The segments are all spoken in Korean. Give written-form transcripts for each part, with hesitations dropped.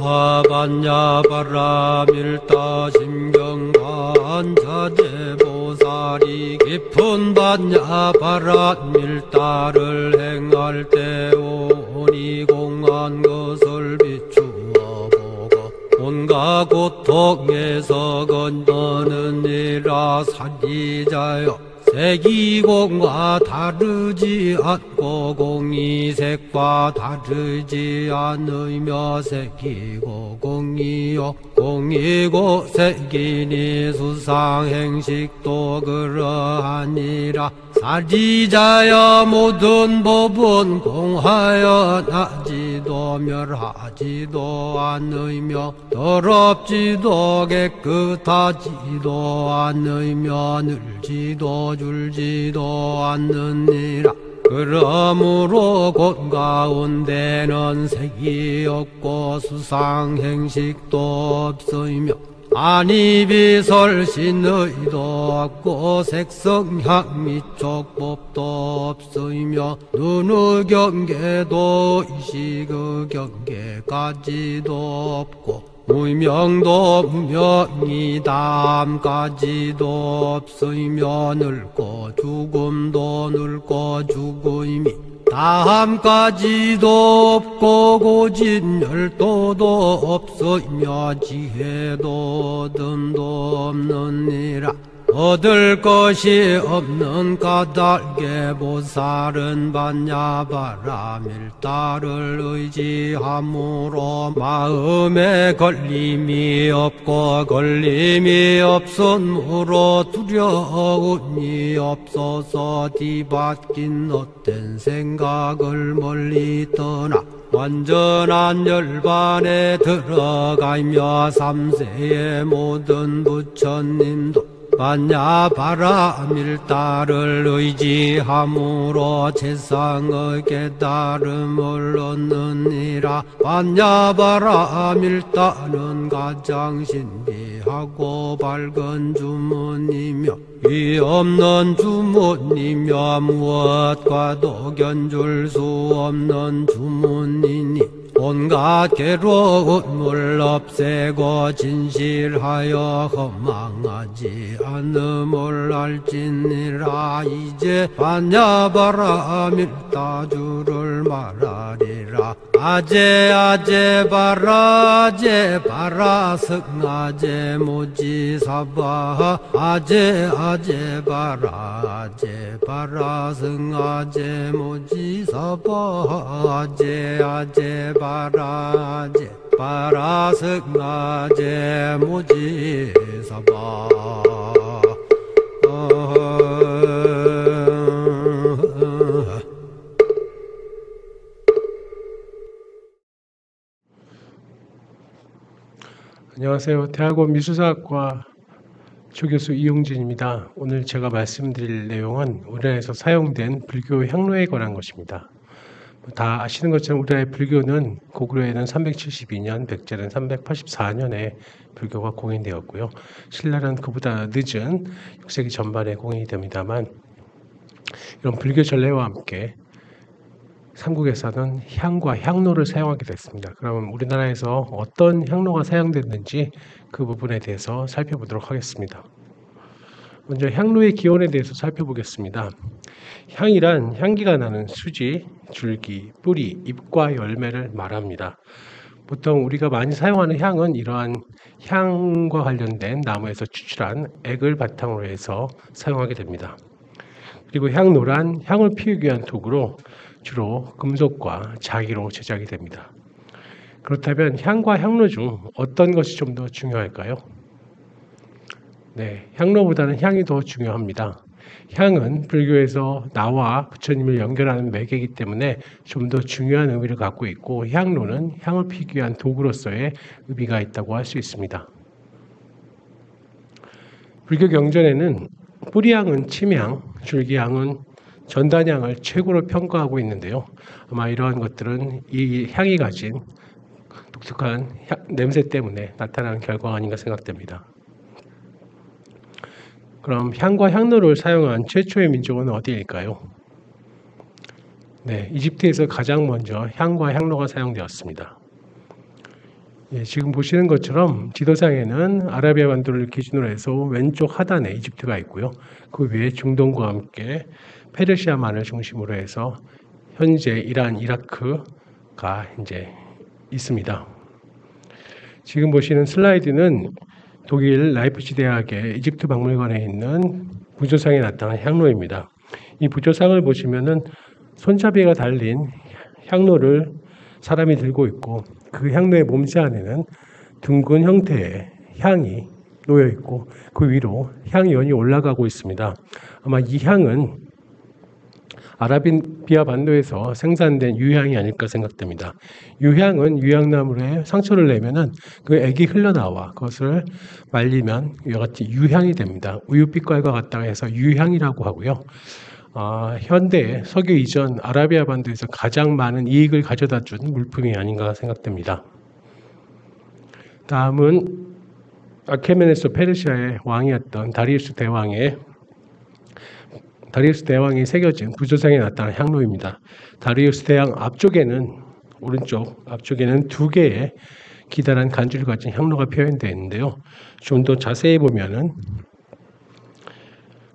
하반야 바라밀다 심경관자재보살이 깊은 반야 바라밀다를 행할 때 오니 공한 것을 비추어 보고 온갖 고통에서 건너느니라. 사기자여 색이공과 다르지 않고 공이색과 다르지 않으며 색이고 공이요 공이고 색이니 수상행식도 그러하니라. 사지자여 모든 법은 공하여 나지도 멸하지도 않으며 더럽지도 깨끗하지도 않으며 늘지도 줄지도 않느니라. 그러므로 곳 가운데는 색이 없고 수상행식도 없으며 안이비설신의도 없고 색성향미 촉법도 없으며 눈의 경계도 의식의 경계까지도 없고 무명도 무명이 담까지도 없으며 늙고 죽음도 늙고 죽음이 다함까지도 없고 고진열도도 없으며 지혜도 얻음도 없느니라. 얻을 것이 없는 까닭에 보살은 반야바라밀다를 의지함으로 마음에 걸림이 없고 걸림이 없으므로 두려움이 없어서 뒤바뀐 헛된 생각을 멀리 떠나 완전한 열반에 들어가며 삼세의 모든 부처님도 반야바라밀다를 의지함으로 세상의 깨달음을 얻느니라. 반야바라밀다는 가장 신비하고 밝은 주문이며 위없는 주문이며 무엇과도 견줄 수 없는 주문이니 온갖 괴로움을 없애고 진실하여 허망하지 않음을 알지니라. 이제 반야바라밀다주를 말하리라. 아제 아제 바라 아제 바라 승아제 모지사바 아제 아제 바라 아제 바라 승아제 모지사바 아제 아제 바라 아제 바라 승아제 모지사바. 안녕하세요. 대학원 미술사학과 조교수 이용진입니다. 오늘 제가 말씀드릴 내용은 우리나라에서 사용된 불교 향로에 관한 것입니다. 다 아시는 것처럼 우리나라의 불교는 고구려에는 372년, 백제는 384년에 불교가 공인되었고요. 신라는 그보다 늦은 6세기 전반에 공인이 됩니다만 이런 불교 전례와 함께 삼국에서는 향과 향로를 사용하게 됐습니다. 그럼 우리나라에서 어떤 향로가 사용됐는지 그 부분에 대해서 살펴보도록 하겠습니다. 먼저 향로의 기원에 대해서 살펴보겠습니다. 향이란 향기가 나는 수지, 줄기, 뿌리, 잎과 열매를 말합니다. 보통 우리가 많이 사용하는 향은 이러한 향과 관련된 나무에서 추출한 액을 바탕으로 해서 사용하게 됩니다. 그리고 향로란 향을 피우기 위한 도구로 주로 금속과 자기로 제작이 됩니다. 그렇다면 향과 향로 중 어떤 것이 좀 더 중요할까요? 네, 향로보다는 향이 더 중요합니다. 향은 불교에서 나와 부처님을 연결하는 매개이기 때문에 좀 더 중요한 의미를 갖고 있고 향로는 향을 피우기 위한 도구로서의 의미가 있다고 할 수 있습니다. 불교 경전에는 뿌리향은 침향, 줄기향은 전단향을 최고로 평가하고 있는데요. 아마 이러한 것들은 이 향이 가진 독특한 냄새 때문에 나타나는 결과가 아닌가 생각됩니다. 그럼 향과 향로를 사용한 최초의 민족은 어디일까요? 네, 이집트에서 가장 먼저 향과 향로가 사용되었습니다. 예, 지금 보시는 것처럼 지도상에는 아라비아 반도를 기준으로 해서 왼쪽 하단에 이집트가 있고요. 그 위에 중동과 함께 페르시아만을 중심으로 해서 현재 이란, 이라크가 이제 있습니다. 지금 보시는 슬라이드는 독일 라이프치 대학의 이집트 박물관에 있는 부조상에 나타난 향로입니다. 이 부조상을 보시면은 손잡이가 달린 향로를 사람이 들고 있고 그 향로의 몸체 안에는 둥근 형태의 향이 놓여 있고 그 위로 향연이 올라가고 있습니다. 아마 이 향은 아라비아 반도에서 생산된 유향이 아닐까 생각됩니다. 유향은 유향나무에 상처를 내면은 그 액이 흘러나와 그것을 말리면 이와 같이 유향이 됩니다. 우유빛깔과 같다고 해서 유향이라고 하고요. 현대 석유 이전 아라비아 반도에서 가장 많은 이익을 가져다 준 물품이 아닌가 생각됩니다. 다음은 아케메네스 페르시아의 왕이었던 다리우스 대왕이 새겨진 부조상에 나타난 향로입니다. 다리우스 대왕 오른쪽 앞쪽에는 두 개의 기다란 간주를 가진 향로가 표현되어 있는데요. 좀 더 자세히 보면은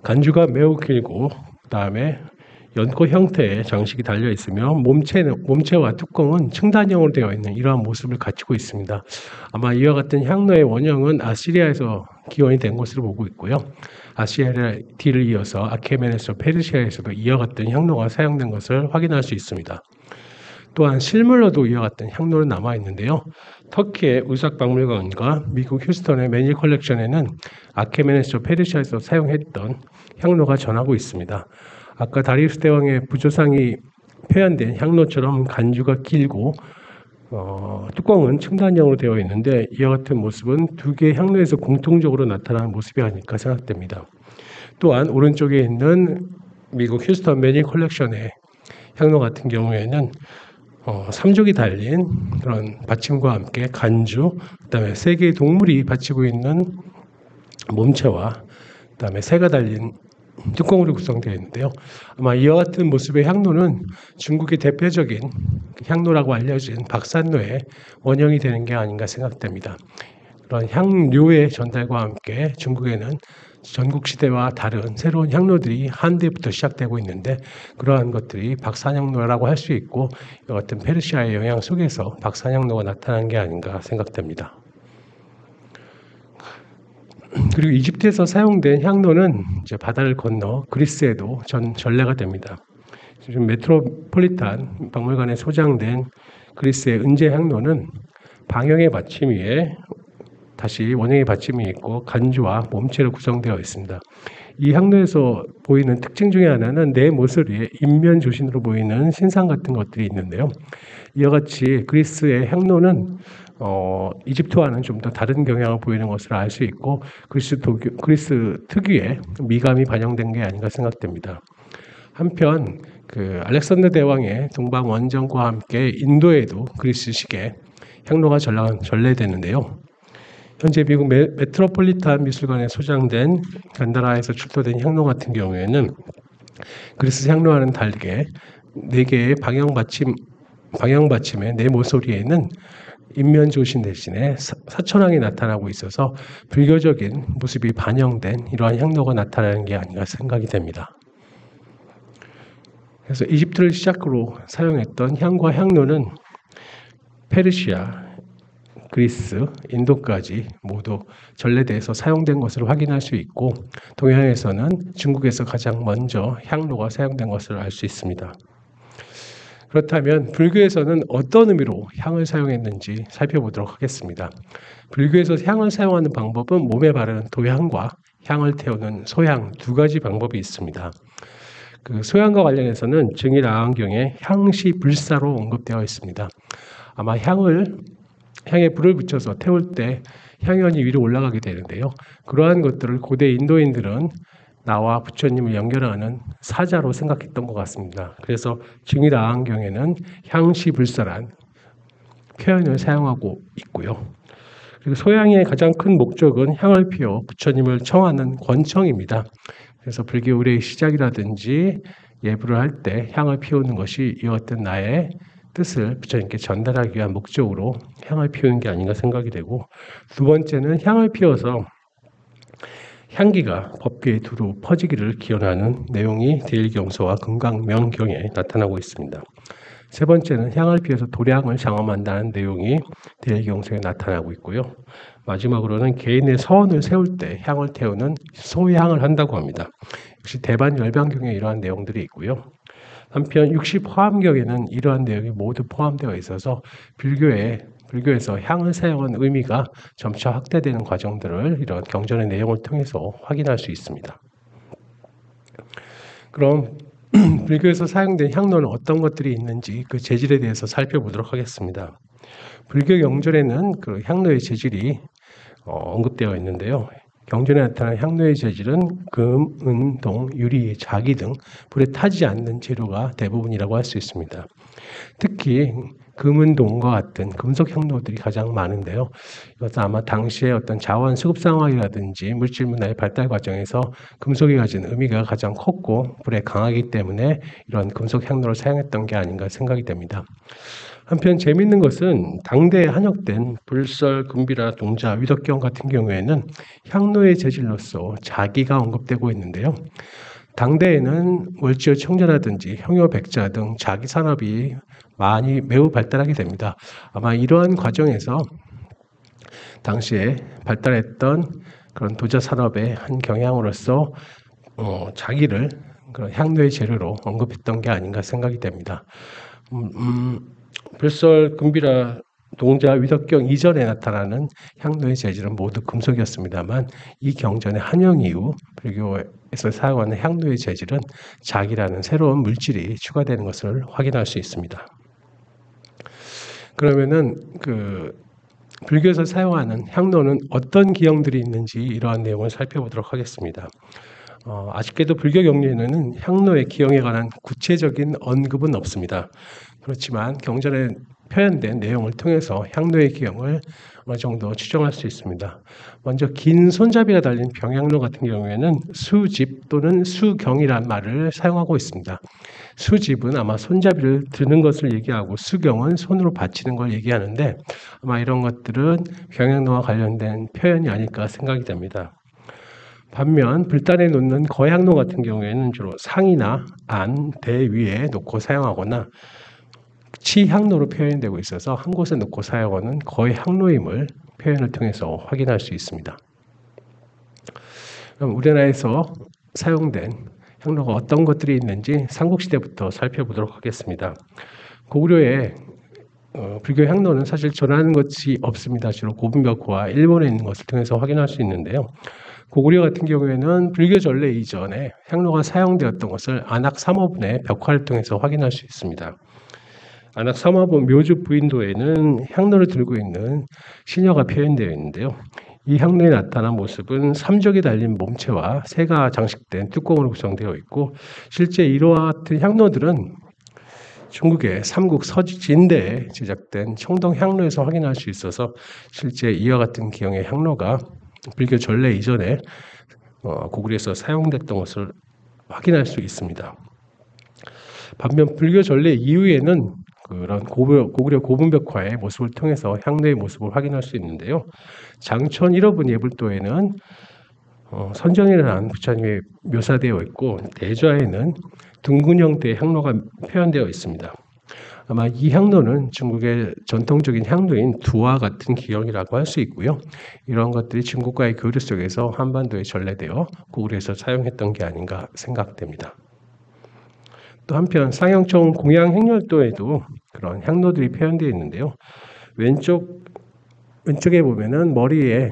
간주가 매우 길고 그다음에 연꽃 형태의 장식이 달려 있으며 몸체와 뚜껑은 층단형으로 되어 있는 이러한 모습을 갖추고 있습니다. 아마 이와 같은 향로의 원형은 아시리아에서 기원이 된 것으로 보고 있고요. 아시리아 뒤를 이어서 아케메네스 페르시아에서도 이와 같은 향로가 사용된 것을 확인할 수 있습니다. 또한 실물로도 이와 같은 향로는 남아 있는데요. 터키의 우삭 박물관과 미국 휴스턴의 매니 컬렉션에는 아케메네스 페르시아에서 사용했던 향로가 전하고 있습니다. 아까 다리우스 대왕의 부조상이 표현된 향로처럼 간주가 길고 뚜껑은 층단형으로 되어 있는데 이와 같은 모습은 두 개의 향로에서 공통적으로 나타나는 모습이 아닐까 생각됩니다. 또한 오른쪽에 있는 미국 휴스턴 매니 컬렉션의 향로 같은 경우에는 삼족이 달린 그런 받침과 함께 간주, 그다음에 세 개의 동물이 받치고 있는 몸체와 그다음에 새가 달린 뚜껑으로 구성되어 있는데요. 아마 이와 같은 모습의 향로는 중국의 대표적인 향로라고 알려진 박산로의 원형이 되는 게 아닌가 생각됩니다. 그런 향료의 전달과 함께 중국에는 전국시대와 다른 새로운 향로들이 한때부터 시작되고 있는데 그러한 것들이 박산향로라고 할 수 있고 이와 같은 페르시아의 영향 속에서 박산향로가 나타난 게 아닌가 생각됩니다. 그리고 이집트에서 사용된 향로는 이제 바다를 건너 그리스에도 전래가 됩니다. 지금 메트로폴리탄 박물관에 소장된 그리스의 은제 향로는 방형의 받침 위에 다시 원형의 받침이 있고 간주와 몸체로 구성되어 있습니다. 이 향로에서 보이는 특징 중에 하나는 내 모서리에 인면 조신으로 보이는 신상 같은 것들이 있는데요. 이와 같이 그리스의 향로는 이집트와는 좀 더 다른 경향을 보이는 것을 알 수 있고 그리스 특유의 미감이 반영된 게 아닌가 생각됩니다. 한편 그 알렉산더 대왕의 동방 원정과 함께 인도에도 그리스식의 향로가 전래되는데요. 현재 미국 메트로폴리탄 미술관에 소장된 간다라에서 출토된 향로 같은 경우에는 그리스 향로와는 다르게 4개의 방향 받침의 네 모서리에는 인면 조신 대신에 사천왕이 나타나고 있어서 불교적인 모습이 반영된 이러한 향로가 나타나는 게 아닌가 생각이 됩니다. 그래서 이집트를 시작으로 사용했던 향과 향로는 페르시아, 그리스, 인도까지 모두 전래돼서 사용된 것을 확인할 수 있고 동양에서는 중국에서 가장 먼저 향로가 사용된 것을 알 수 있습니다. 그렇다면 불교에서는 어떤 의미로 향을 사용했는지 살펴보도록 하겠습니다. 불교에서 향을 사용하는 방법은 몸에 바르는 도향과 향을 태우는 소향 두 가지 방법이 있습니다. 그 소향과 관련해서는 증일아한경에 향시불사로 언급되어 있습니다. 아마 향에 불을 붙여서 태울 때 향연이 위로 올라가게 되는데요. 그러한 것들을 고대 인도인들은 나와 부처님을 연결하는 사자로 생각했던 것 같습니다. 그래서 증일아한경에는 향시불사란 표현을 사용하고 있고요. 그리고 소향의 가장 큰 목적은 향을 피워 부처님을 청하는 권청입니다. 그래서 불교 의례의 시작이라든지 예불을 할 때 향을 피우는 것이 이와 같은 나의 뜻을 부처님께 전달하기 위한 목적으로 향을 피우는 게 아닌가 생각이 되고, 두 번째는 향을 피워서 향기가 법궤에 두루 퍼지기를 기원하는 내용이 대일경서와 금강명경에 나타나고 있습니다. 세 번째는 향을 피워서 도량을 장엄한다는 내용이 대일경서에 나타나고 있고요. 마지막으로는 개인의 서원을 세울 때 향을 태우는 소향을 한다고 합니다. 역시 대반열반경에 이러한 내용들이 있고요. 한편 60화암경에는 이러한 내용이 모두 포함되어 있어서 불교에서 향을 사용한 의미가 점차 확대되는 과정들을 이런 경전의 내용을 통해서 확인할 수 있습니다. 그럼 불교에서 사용된 향로는 어떤 것들이 있는지 그 재질에 대해서 살펴보도록 하겠습니다. 불교 경전에는 그 향로의 재질이 언급되어 있는데요. 경전에 나타나는 향로의 재질은 금, 은, 동, 유리, 자기 등 불에 타지 않는 재료가 대부분이라고 할 수 있습니다. 특히 금은 동과 같은 금속 향로들이 가장 많은데요. 이것도 아마 당시의 어떤 자원 수급 상황이라든지 물질 문화의 발달 과정에서 금속이 가진 의미가 가장 컸고 불에 강하기 때문에 이런 금속 향로를 사용했던 게 아닌가 생각이 됩니다. 한편 재미있는 것은 당대에 한역된 불설, 금비라, 동자, 위덕경 같은 경우에는 향로의 재질로서 자기가 언급되고 있는데요. 당대에는 월지어 청자라든지 형효 백자 등 자기 산업이 매우 발달하게 됩니다. 아마 이러한 과정에서 당시에 발달했던 그런 도자 산업의 한 경향으로서 자기를 그런 향로의 재료로 언급했던 게 아닌가 생각이 됩니다. 불설, 금비라, 동자, 위덕경 이전에 나타나는 향로의 재질은 모두 금속이었습니다만 이 경전의 한영 이후 불교에서 사용하는 향로의 재질은 자기라는 새로운 물질이 추가되는 것을 확인할 수 있습니다. 그러면은 불교에서 사용하는 향로는 어떤 기형들이 있는지 이러한 내용을 살펴보도록 하겠습니다. 아쉽게도 불교 경전에는 향로의 기형에 관한 구체적인 언급은 없습니다. 그렇지만 경전에 표현된 내용을 통해서 향로의 기형을 어느 정도 추정할 수 있습니다. 먼저 긴 손잡이가 달린 병향로 같은 경우에는 수집 또는 수경이란 말을 사용하고 있습니다. 수집은 아마 손잡이를 드는 것을 얘기하고 수경은 손으로 받치는 걸 얘기하는데 아마 이런 것들은 병향로와 관련된 표현이 아닐까 생각이 됩니다. 반면 불단에 놓는 거향로 같은 경우에는 주로 상이나 안, 대 위에 놓고 사용하거나 치향로로 표현되고 있어서 한 곳에 놓고 사용하는 거향로임을 표현을 통해서 확인할 수 있습니다. 그럼 우리나라에서 사용된 향로가 어떤 것들이 있는지 삼국시대부터 살펴보도록 하겠습니다. 고구려의 불교 향로는 사실 전하는 것이 없습니다. 주로 고분벽화와 일본에 있는 것을 통해서 확인할 수 있는데요. 고구려 같은 경우에는 불교 전래 이전에 향로가 사용되었던 것을 안악삼어분의 벽화를 통해서 확인할 수 있습니다. 안악삼어분 묘주 부인도에는 향로를 들고 있는 시녀가 표현되어 있는데요. 이 향로에 나타난 모습은 삼적이 달린 몸체와 새가 장식된 뚜껑으로 구성되어 있고 실제 이와 같은 향로들은 중국의 삼국 서진대에 제작된 청동 향로에서 확인할 수 있어서 실제 이와 같은 기형의 향로가 불교 전래 이전에 고구려에서 사용됐던 것을 확인할 수 있습니다. 반면 불교 전래 이후에는 그런 고구려 고분벽화의 모습을 통해서 향로의 모습을 확인할 수 있는데요. 장천 1호분 예불도에는 선정이라는 부처님이 묘사되어 있고 대좌에는 둥근 형태의 향로가 표현되어 있습니다. 아마 이 향로는 중국의 전통적인 향로인 두와 같은 기형이라고 할 수 있고요. 이런 것들이 중국과의 교류 속에서 한반도에 전래되어 고구려에서 사용했던 게 아닌가 생각됩니다. 또 한편 상영청 공양 행렬도에도 그런 향로들이 표현되어 있는데요. 왼쪽에 보면은 머리에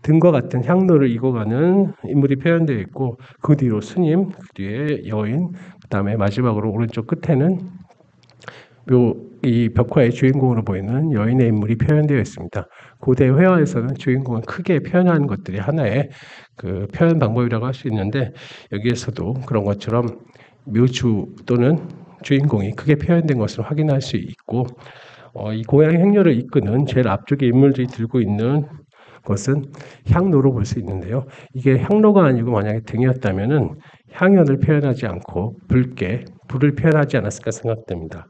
등과 같은 향로를 이고가는 인물이 표현되어 있고 그 뒤로 스님, 그 뒤에 여인, 그 다음에 마지막으로 오른쪽 끝에는 이 벽화의 주인공으로 보이는 여인의 인물이 표현되어 있습니다. 고대 회화에서는 주인공을 크게 표현하는 것들이 하나의 그 표현 방법이라고 할 수 있는데 여기에서도 그런 것처럼 묘주 또는 주인공이 크게 표현된 것을 확인할 수 있고 이 고향 행렬을 이끄는 제일 앞쪽에 인물들이 들고 있는 것은 향로로 볼 수 있는데요. 이게 향로가 아니고 만약에 등이었다면은 향연을 표현하지 않고 불을 표현하지 않았을까 생각됩니다.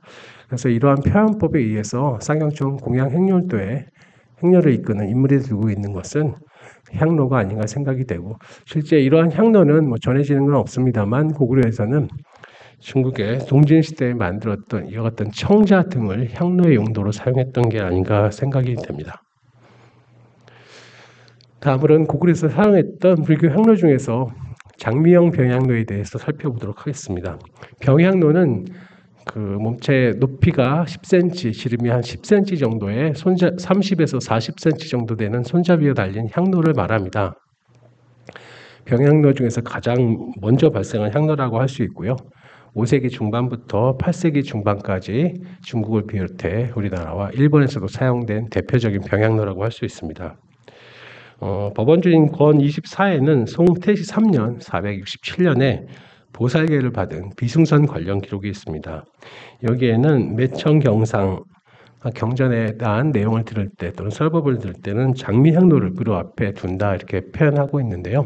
그래서 이러한 표현법에 의해서 쌍용총 공양 행렬도에 행렬을 이끄는 인물이 들고 있는 것은 향로가 아닌가 생각이 되고, 실제 이러한 향로는 뭐 전해지는 건 없습니다만 고구려에서는 중국의 동진시대에 만들었던 이와 같은 청자 등을 향로의 용도로 사용했던 게 아닌가 생각이 됩니다. 다음으로는 고구려에서 사용했던 불교 향로 중에서 장미형 병향로에 대해서 살펴보도록 하겠습니다. 병향로는 그 몸체 높이가 10cm, 지름이 한 10cm 정도의 30에서 40cm 정도 되는 손잡이에 달린 향로를 말합니다. 병향로 중에서 가장 먼저 발생한 향로라고 할 수 있고요. 5세기 중반부터 8세기 중반까지 중국을 비롯해 우리나라와 일본에서도 사용된 대표적인 병향로라고 할 수 있습니다. 법원주인 권 24에는 송태시 3년 467년에 보살계를 받은 비승선 관련 기록이 있습니다. 여기에는 매청경상 경전에 대한 내용을 들을 때 또는 설법을 들을 때는 장미향로를 그루 앞에 둔다 이렇게 표현하고 있는데요.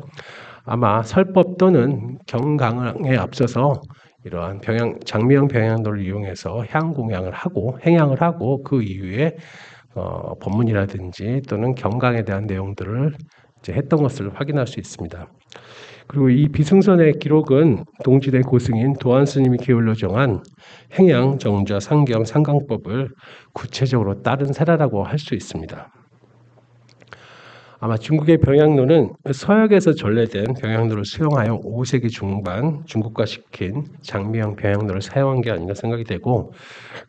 아마 설법 또는 경강에 앞서서 이러한 장미형 병향로를 이용해서 향공양을 하고 행향을 하고 그 이후에 법문이라든지 또는 경강에 대한 내용들을 이제 했던 것을 확인할 수 있습니다. 그리고 이 비승선의 기록은 동지대 고승인 도안 스님이 게을러 정한 행양, 정좌, 상경, 상강법을 구체적으로 따른 사례라고 할 수 있습니다. 아마 중국의 병향로는 서역에서 전래된 병향로를 수용하여 5세기 중반 중국과 시킨 장미형 병향로를 사용한 게 아닌가 생각이 되고,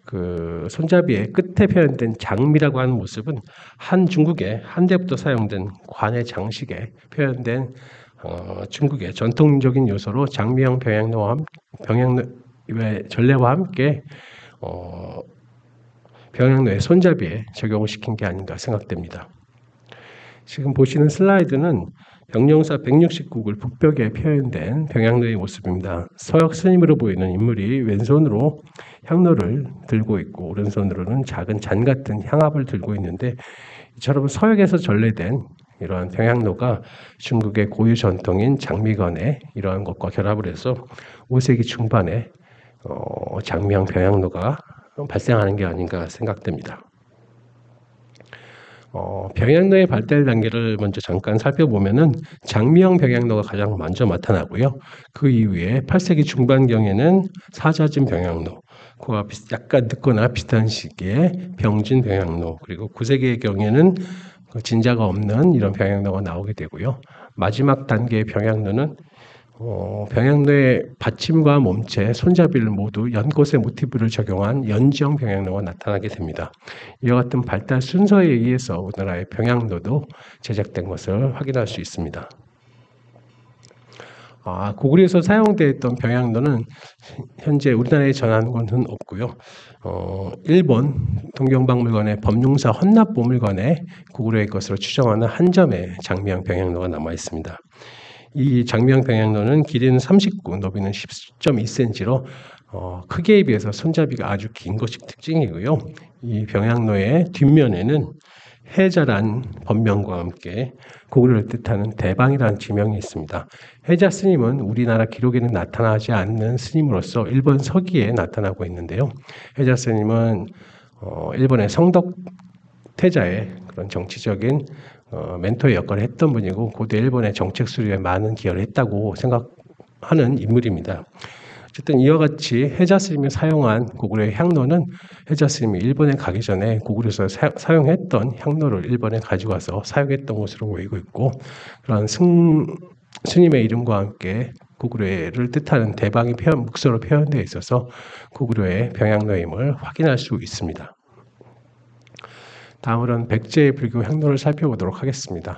그 손잡이의 끝에 표현된 장미라고 하는 모습은 한 중국의 한때부터 사용된 관의 장식에 표현된 중국의 전통적인 요소로 장미형 병향로의 전래와 함께 병향로의 손잡이에 적용을 시킨 게 아닌가 생각됩니다. 지금 보시는 슬라이드는 병령사 169굴 북벽에 표현된 병향로의 모습입니다. 서역 스님으로 보이는 인물이 왼손으로 향로를 들고 있고 오른손으로는 작은 잔 같은 향압을 들고 있는데, 이처럼 서역에서 전래된 이러한 병향로가 중국의 고유 전통인 장미관의 이러한 것과 결합을 해서 5세기 중반에 장미형 병향로가 발생하는 게 아닌가 생각됩니다. 병향로의 발달 단계를 먼저 잠깐 살펴보면은 장미형 병향로가 가장 먼저 나타나고요. 그 이후에 8세기 중반경에는 사자진 병향로, 그와 약간 늦거나 비슷한 시기에 병진 병향로, 그리고 9세기의 경에는 진자가 없는 이런 병향로가 나오게 되고요. 마지막 단계의 병향로는 병향로의 받침과 몸체, 손잡이를 모두 연꽃의 모티브를 적용한 연지형 병향로가 나타나게 됩니다. 이와 같은 발달 순서에 의해서 우리나라의 병향로도 제작된 것을 확인할 수 있습니다. 고구려에서 사용되었던 병향로는 현재 우리나라에 전하는 것은 없고요. 일본 동경박물관의 법룡사 헌납보물관에 고구려의 것으로 추정하는 한 점의 장미형 병향로가 남아 있습니다. 이 장미형 병향로는 길이는 39, 너비는 10.2cm로 크기에 비해서 손잡이가 아주 긴 것이 특징이고요. 이 병향로의 뒷면에는 해자란 법명과 함께 고구려를 뜻하는 대방이라는 지명이 있습니다. 해자 스님은 우리나라 기록에는 나타나지 않는 스님으로서 일본 서기에 나타나고 있는데요. 해자 스님은 일본의 성덕태자의 그런 정치적인 멘토의 역할을 했던 분이고, 고대 일본의 정책 수립에 많은 기여를 했다고 생각하는 인물입니다. 어쨌든 이와 같이 해자 스님이 사용한 고구려의 향로는 해자 스님이 일본에 가기 전에 고구려에서 사용했던 향로를 일본에 가져가서 사용했던 것으로 보이고 있고, 그런 스님의 이름과 함께 고구려를 뜻하는 대방이 묵서로 표현되어 있어서 고구려의 병향로임을 확인할 수 있습니다. 다음으로는 백제의 불교 향로를 살펴보도록 하겠습니다.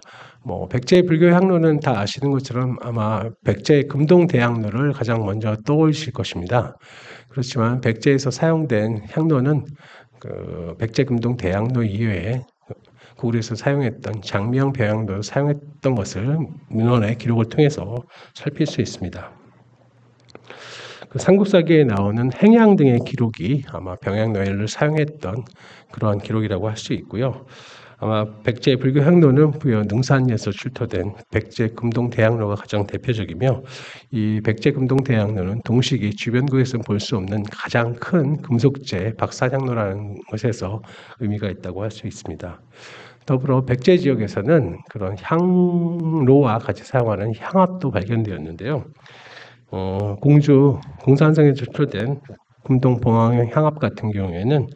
백제의 불교 향로는 다 아시는 것처럼 아마 백제의 금동대향로를 가장 먼저 떠올리실 것입니다. 그렇지만 백제에서 사용된 향로는 백제 금동대향로 이외에 고구려에서 사용했던 장미형 병향로를 사용했던 것을 민원의 기록을 통해서 살필 수 있습니다. 그 삼국사기에 나오는 행양 등의 기록이 아마 병양노예를 사용했던 그러한 기록이라고 할 수 있고요. 아마 백제 불교 향로는 부여 능산리에서 출토된 백제 금동대향로가 가장 대표적이며, 이 백제 금동대향로는 동식이 주변국에서는 볼 수 없는 가장 큰 금속재 박산향로라는 것에서 의미가 있다고 할 수 있습니다. 더불어 백제 지역에서는 그런 향로와 같이 사용하는 향압도 발견되었는데요. 공주 공산성에 출토된 금동봉황형 향압 같은 경우에는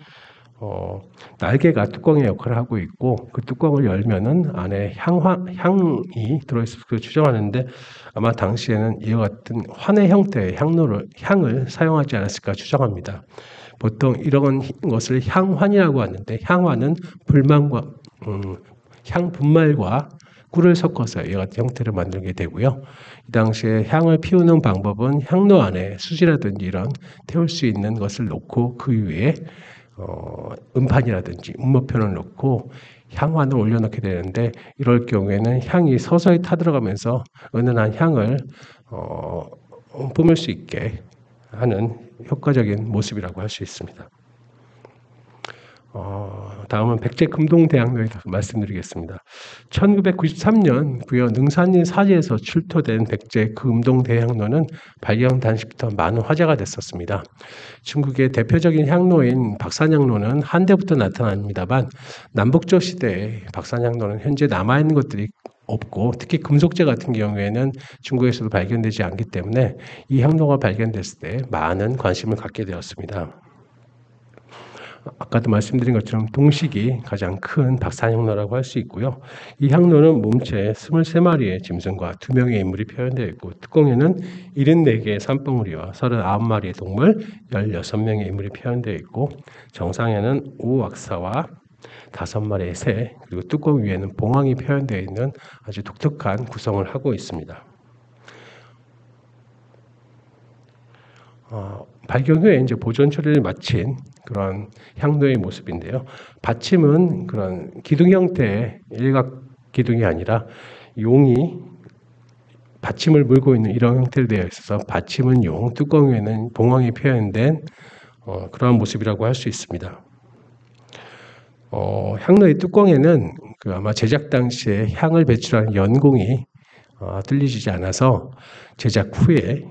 날개가 뚜껑의 역할을 하고 있고, 그 뚜껑을 열면은 안에 향이 들어있을 것으로 추정하는데, 아마 당시에는 이와 같은 환의 형태의 향을 사용하지 않았을까 추정합니다. 보통 이런 것을 향환이라고 하는데, 향환은 불만과 향분말과 꿀을 섞어서 이와 같은 형태를 만들게 되고요. 이 당시에 향을 피우는 방법은 향로 안에 수지라든지 이런 태울 수 있는 것을 놓고 그 위에 음판이라든지 음모편을 놓고 향환을 올려놓게 되는데, 이럴 경우에는 향이 서서히 타들어가면서 은은한 향을 뿜을 수 있게 하는 효과적인 모습이라고 할 수 있습니다. 다음은 백제 금동대향로에 대해서 말씀드리겠습니다. 1993년 부여 능산리 사지에서 출토된 백제 금동대향로는 발견 당시부터 많은 화제가 됐었습니다. 중국의 대표적인 향로인 박산향로는 한때부터 나타납니다만, 남북조 시대에 박산향로는 현재 남아있는 것들이 없고, 특히 금속재 같은 경우에는 중국에서도 발견되지 않기 때문에 이 향로가 발견됐을 때 많은 관심을 갖게 되었습니다. 아까도 말씀드린 것처럼 동식이 가장 큰 박산향로라고 할 수 있고요. 이 향로는 몸체에 23마리의 짐승과 2명의 인물이 표현되어 있고, 뚜껑에는 74개의 산봉우리와 39마리의 동물, 16명의 인물이 표현되어 있고, 정상에는 5왁사와 5마리의 새, 그리고 뚜껑 위에는 봉황이 표현되어 있는 아주 독특한 구성을 하고 있습니다. 발견 후에 이제 보존 처리를 마친 그런 향로의 모습인데요. 받침은 그런 기둥 형태의 일각 기둥이 아니라 용이 받침을 물고 있는 이런 형태로 되어 있어서 받침은 용, 뚜껑 위에는 봉황이 표현된 그러한 모습이라고 할 수 있습니다. 향로의 뚜껑에는 아마 제작 당시에 향을 배출하는 연공이 뚫리지 않아서 제작 후에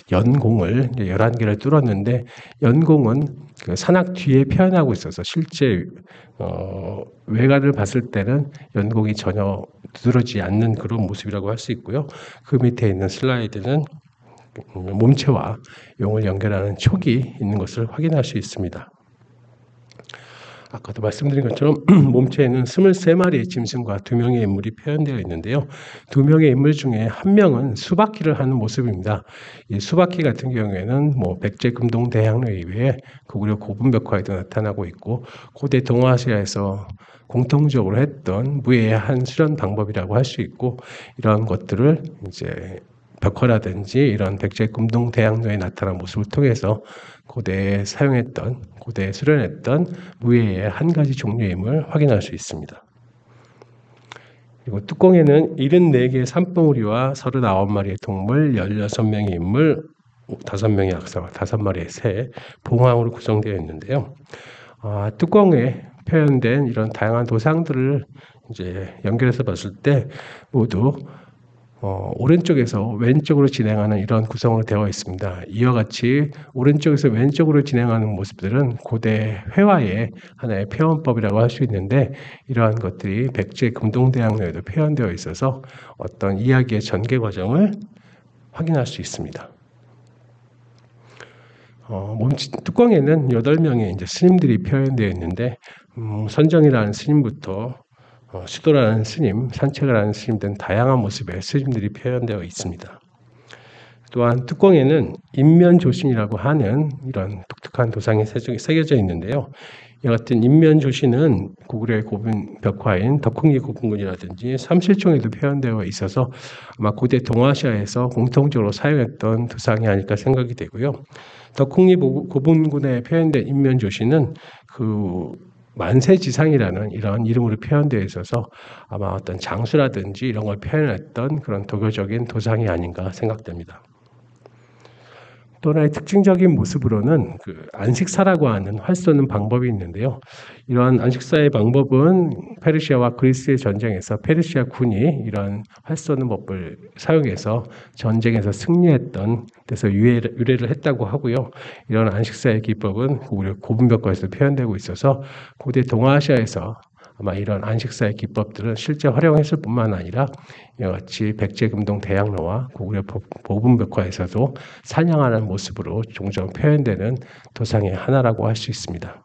연공을 11개를 뚫었는데, 연공은 그 산악 뒤에 표현하고 있어서 실제 외관을 봤을 때는 연공이 전혀 두드러지지 않는 그런 모습이라고 할 수 있고요. 그 밑에 있는 슬라이드는 몸체와 용을 연결하는 촉이 있는 것을 확인할 수 있습니다. 아까도 말씀드린 것처럼 몸체에는 23마리의 짐승과 2명의 인물이 표현되어 있는데요. 2명의 인물 중에 1명은 수바퀴를 하는 모습입니다. 이 수바퀴 같은 경우에는 백제 금동대향로 이외에 고구려 고분벽화에도 나타나고 있고, 고대 동아시아에서 공통적으로 했던 무예의 한 수련 방법이라고 할 수 있고, 이러한 것들을 이제 벽화라든지 이런 백제 금동대향로에 나타난 모습을 통해서 고대에 사용했던, 고대에 수련했던 무예의 한 가지 종류임을 확인할 수 있습니다. 그리고 뚜껑에는 74개의 산봉우리와 39마리의 동물, 16명의 인물, 5명의 악사와 5마리의 새, 봉황으로 구성되어 있는데요. 뚜껑에 표현된 이런 다양한 도상들을 이제 연결해서 봤을 때 모두 오른쪽에서 왼쪽으로 진행하는 이런 구성으로 되어 있습니다. 이와 같이 오른쪽에서 왼쪽으로 진행하는 모습들은 고대 회화의 하나의 표현법이라고 할 수 있는데, 이러한 것들이 백제 금동대향로에도 표현되어 있어서 어떤 이야기의 전개 과정을 확인할 수 있습니다. 뚜껑에는 8명의 이제 스님들이 표현되어 있는데, 선정이라는 스님부터 수도라는 스님, 산책을 하는 스님 등 다양한 모습의 스님들이 표현되어 있습니다. 또한 뚜껑에는 인면조신이라고 하는 이런 독특한 도상이 새겨져 있는데요. 이 같은 인면조신은 고구려의 고분 벽화인 덕흥리 고분군이라든지 삼실총에도 표현되어 있어서 아마 고대 동아시아에서 공통적으로 사용했던 도상이 아닐까 생각이 되고요. 덕흥리 고분군에 표현된 인면조신은 만세지상이라는 이런 이름으로 표현되어 있어서 아마 어떤 장수라든지 이런 걸 표현했던 그런 도교적인 도상이 아닌가 생각됩니다. 또 하나의 특징적인 모습으로는 그 안식사라고 하는 활 쏘는 방법이 있는데요. 이러한 안식사의 방법은 페르시아와 그리스의 전쟁에서 페르시아 군이 이런 활 쏘는 법을 사용해서 전쟁에서 승리했던 데서 유래를 했다고 하고요. 이런 안식사의 기법은 우리 고분벽과에서 표현되고 있어서 고대 동아시아에서 아마 이런 안식사의 기법들은 실제 활용했을 뿐만 아니라 이와 같이 백제금동 대학로와 고구려 보분벽화에서도 사냥하는 모습으로 종종 표현되는 도상의 하나라고 할 수 있습니다.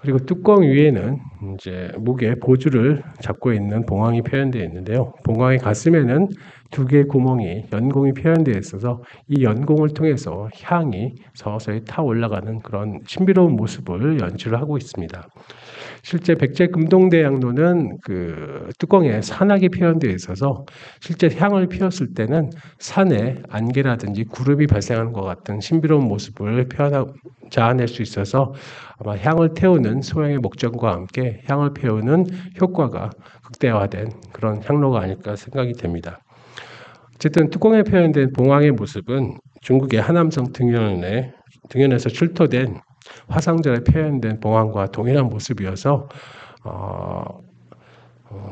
그리고 뚜껑 위에는 이제 목에 보주를 잡고 있는 봉황이 표현되어 있는데요. 봉황의 가슴에는 두 개의 구멍이 연공이 표현되어 있어서 이 연공을 통해서 향이 서서히 타 올라가는 그런 신비로운 모습을 연출을 하고 있습니다. 실제 백제금동대향로는 그 뚜껑에 산악이 표현되어 있어서 실제 향을 피웠을 때는 산에 안개라든지 구름이 발생하는 것 같은 신비로운 모습을 자아낼 수 있어서 아마 향을 태우는 소양의 목적과 함께 향을 피우는 효과가 극대화된 그런 향로가 아닐까 생각이 됩니다. 어쨌든 뚜껑에 표현된 봉황의 모습은 중국의 하남성 등연에서 출토된 화상전에 표현된 봉황과 동일한 모습이어서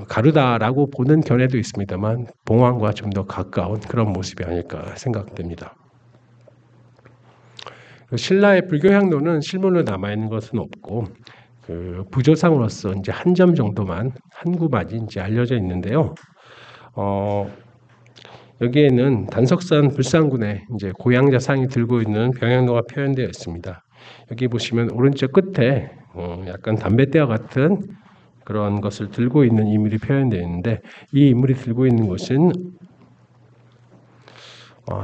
가르다라고 보는 견해도 있습니다만 봉황과 좀 더 가까운 그런 모습이 아닐까 생각됩니다. 신라의 불교 향로는 실물로 남아 있는 것은 없고 그 부조상으로서 이제 한 점 정도만 한 구만이 이제 알려져 있는데요. 여기에는 단석산 불상군의 이제 고향자상이 들고 있는 병향로가 표현되어 있습니다. 여기 보시면 오른쪽 끝에 약간 담뱃대와 같은 그런 것을 들고 있는 인물이 표현되어 있는데 이 인물이 들고 있는 것은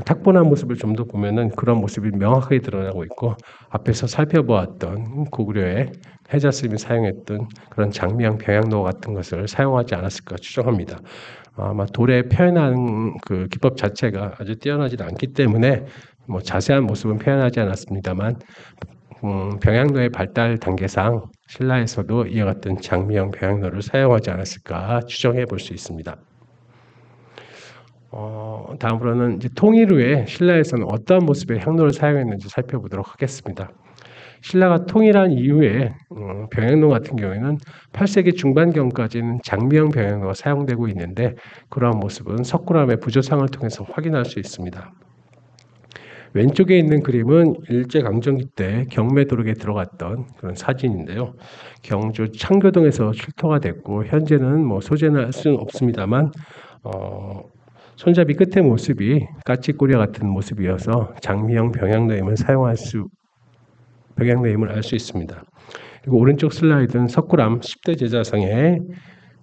탁본한 모습을 좀 더 보면은 그런 모습이 명확하게 드러나고 있고 앞에서 살펴보았던 고구려의 해자스님이 사용했던 그런 장미향 병향로 같은 것을 사용하지 않았을까 추정합니다. 아마 돌에 표현하는 그 기법 자체가 아주 뛰어나지 않기 때문에 뭐 자세한 모습은 표현하지 않았습니다만 병향로의 발달 단계상 신라에서도 이와 같은 장미형 병향로를 사용하지 않았을까 추정해 볼 수 있습니다. 다음으로는 이제 통일 후에 신라에서는 어떠한 모습의 향로를 사용했는지 살펴보도록 하겠습니다. 신라가 통일한 이후에 병향로 같은 경우에는 8세기 중반경까지는 장미형 병향로가 사용되고 있는데 그러한 모습은 석굴암의 부조상을 통해서 확인할 수 있습니다. 왼쪽에 있는 그림은 일제강점기 때 경매도록에 들어갔던 그런 사진인데요. 경주 창교동에서 출토가 됐고 현재는 뭐 소재는 할 수는 없습니다만 손잡이 끝의 모습이 까치꼬리와 같은 모습이어서 장미형 병향로임을 병향로임을 알 수 있습니다. 그리고 오른쪽 슬라이드는 석굴암 10대 제자상에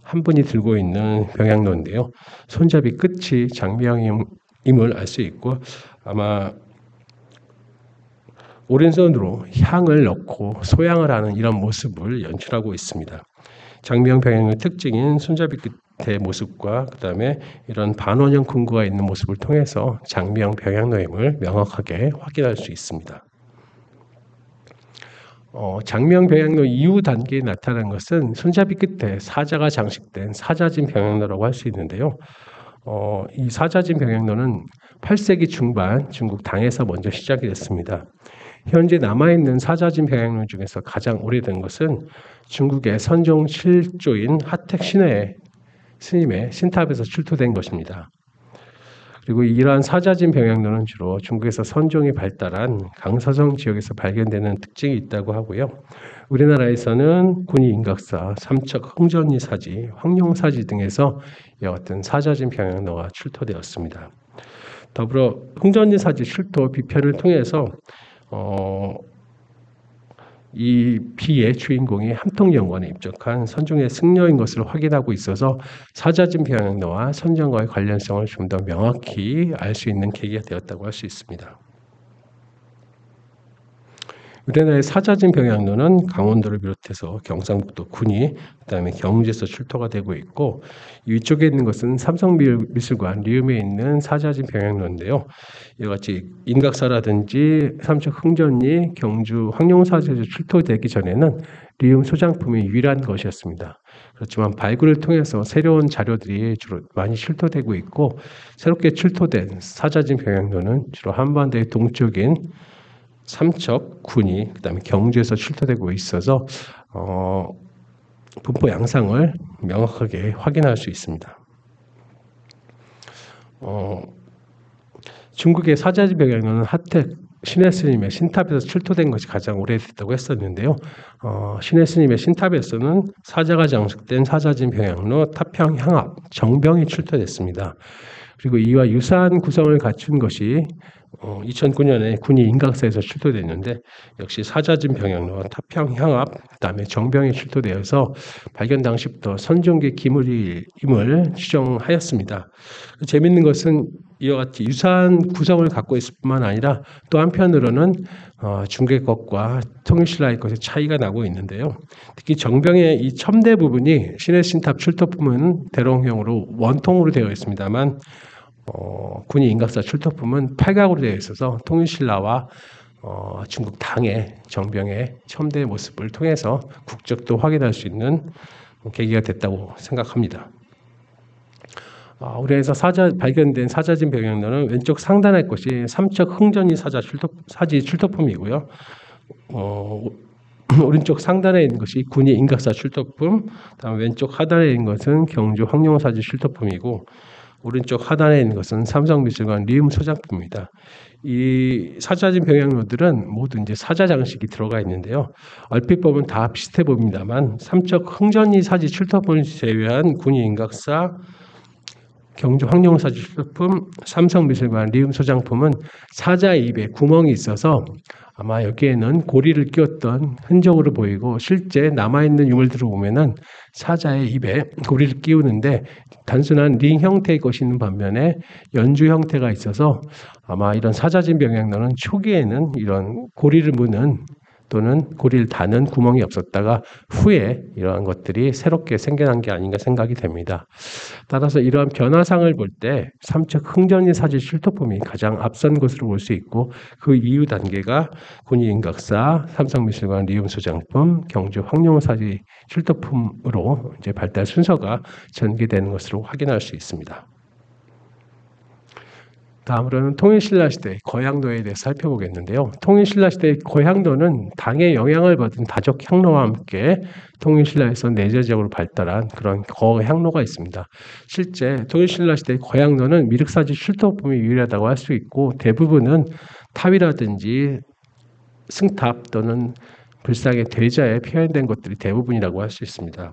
한 분이 들고 있는 병향로인데요. 손잡이 끝이 장미형임을 알 수 있고 아마 오른손으로 향을 넣고 소향을 하는 이런 모습을 연출하고 있습니다. 장미형 병향로의 특징인 손잡이 끝의 모습과 그 다음에 이런 반원형 금고가 있는 모습을 통해서 장미형 병향로임을 명확하게 확인할 수 있습니다. 장미형 병향로 이후 단계에 나타난 것은 손잡이 끝에 사자가 장식된 사자진 병향로라고 할 수 있는데요. 이 사자진 병향로는 8세기 중반 중국 당에서 먼저 시작이 됐습니다. 현재 남아있는 사자진 병향로 중에서 가장 오래된 것은 중국의 선종 7조인 하택 스님의 신탑에서 출토된 것입니다. 그리고 이러한 사자진 병향로는 주로 중국에서 선종이 발달한 강서성 지역에서 발견되는 특징이 있다고 하고요. 우리나라에서는 군위 인각사, 삼척 흥전리 사지, 황룡사지 등에서 이와 같은 사자진 병향로가 출토되었습니다. 더불어 흥전리 사지 출토 비편을 통해서 이 비의 주인공이 함통연관에 입적한 선종의 승려인 것을 확인하고 있어서 사자진 병향로와 선종과의 관련성을 좀 더 명확히 알 수 있는 계기가 되었다고 할 수 있습니다. 우리나라의 사자진 병향로는 강원도를 비롯해서 경상북도 군위, 그다음에 경주에서 출토가 되고 있고 위쪽에 있는 것은 삼성미술관 리움에 있는 사자진 병향로인데요. 이와 같이 인각사라든지 삼척 흥전리, 경주 황룡사지에서 출토되기 전에는 리움 소장품이 유일한 것이었습니다. 그렇지만 발굴을 통해서 새로운 자료들이 주로 많이 출토되고 있고 새롭게 출토된 사자진 병양로는 주로 한반도의 동쪽인 삼척, 군위, 그다음에 경주에서 출토되고 있어서 분포 양상을 명확하게 확인할 수 있습니다. 중국의 사자진 병양로는 하택 신의 스님의 신탑에서 출토된 것이 가장 오래됐다고 했었는데요. 신의 스님의 신탑에서는 사자가 장식된 사자진 병양로 타평 향합 정병이 출토됐습니다. 그리고 이와 유사한 구성을 갖춘 것이 2009년에 군위 인각사에서 출토됐는데 역시 사자진 병양로와 타평 향합 그다음에 정병이 출토되어서 발견 당시부터 선종계 기물임을 추정하였습니다. 재밌는 것은 이와 같이 유사한 구성을 갖고 있을 뿐만 아니라 또 한편으로는 중계 것과 통일신라의 것의 차이가 나고 있는데요. 특히 정병의 이 첨대 부분이 신의 신탑 출토품은 대롱형으로 원통으로 되어 있습니다만 군위 인각사 출토품은 팔각으로 되어 있어서 통일신라와 중국 당의 정병의 첨대 모습을 통해서 국적도 확인할 수 있는 계기가 됐다고 생각합니다. 우리나라에서 발견된 사자진 병양로는 왼쪽 상단의 것이 삼척 흥전이 사지 출토품이고요. 오른쪽 상단에 있는 것이 군위 인각사 출토품, 다음 왼쪽 하단에 있는 것은 경주 황룡사지 출토품이고 오른쪽 하단에 있는 것은 삼성미술관 리움 소장품입니다. 이 사자진 병양로들은 모두 이제 사자 장식이 들어가 있는데요. 얼핏 보면 다 비슷해 보입니다만 삼척 흥전이 사지 출토품을 제외한 군위 인각사 경주 황룡사지 출토품, 삼성미술관 리움 소장품은 사자의 입에 구멍이 있어서 아마 여기에는 고리를 끼웠던 흔적으로 보이고 실제 남아있는 유물들을 보면은 사자의 입에 고리를 끼우는데 단순한 링 형태의 것이 있는 반면에 연주 형태가 있어서 아마 이런 사자진 병양로는 초기에는 이런 고리를 무는 또는 고리를 다는 구멍이 없었다가 후에 이러한 것들이 새롭게 생겨난 게 아닌가 생각이 됩니다. 따라서 이러한 변화상을 볼 때 삼척 흥전이 사지 출토품이 가장 앞선 것으로 볼 수 있고 그 이후 단계가 군위 인각사, 삼성미술관 리움 소장품, 경주 황룡 사지 출토품으로 이제 발달 순서가 전개되는 것으로 확인할 수 있습니다. 다음으로는 통일신라 시대의 거향로에 대해서 살펴보겠는데요. 통일신라 시대의 거향로는 당의 영향을 받은 다적 향로와 함께 통일신라에서 내재적으로 발달한 그런 거향로가 있습니다. 실제 통일신라 시대의 거향로는 미륵사지 출토품이 유일하다고 할 수 있고 대부분은 탑이라든지 승탑 또는 불상의 대자에 표현된 것들이 대부분이라고 할 수 있습니다.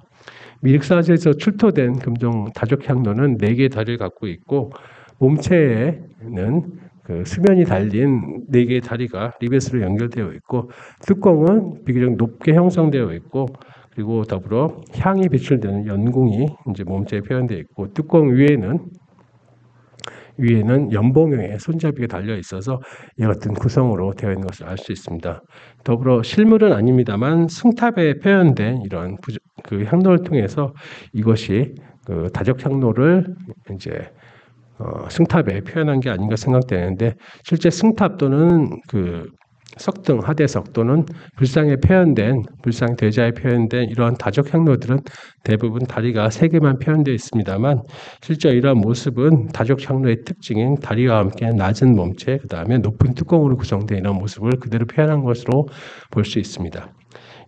미륵사지에서 출토된 금종 다적 향로는 4개의 다리를 갖고 있고 몸체에는 그 수면이 달린 4개의 다리가 리벳으로 연결되어 있고 뚜껑은 비교적 높게 형성되어 있고 그리고 더불어 향이 배출되는 연궁이 이제 몸체에 표현되어 있고 뚜껑 위에는 연봉형의 손잡이가 달려 있어서 이 같은 구성으로 되어 있는 것을 알 수 있습니다. 더불어 실물은 아닙니다만 승탑에 표현된 이런 그 향로를 통해서 이것이 그 다적 향로를 이제 승탑에 표현한 게 아닌가 생각되는데 실제 승탑 또는 그 석등, 하대석 또는 불상 대자에 표현된 이러한 다적 향로들은 대부분 다리가 3개만 표현되어 있습니다만 실제 이러한 모습은 다적 향로의 특징인 다리와 함께 낮은 몸체, 그 다음에 높은 뚜껑으로 구성된 이런 모습을 그대로 표현한 것으로 볼 수 있습니다.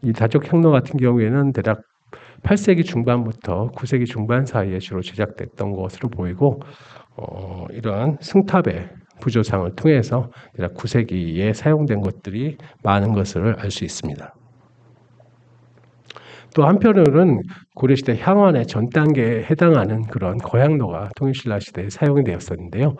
이 다적 향로 같은 경우에는 대략 8세기 중반부터 9세기 중반 사이에 주로 제작됐던 것으로 보이고 이러한 승탑의 부조상을 통해서 9세기에 사용된 것들이 많은 것을 알 수 있습니다. 또 한편으로는 고려시대 향원의 전 단계에 해당하는 그런 거향로가 통일신라 시대에 사용이 되었었는데요.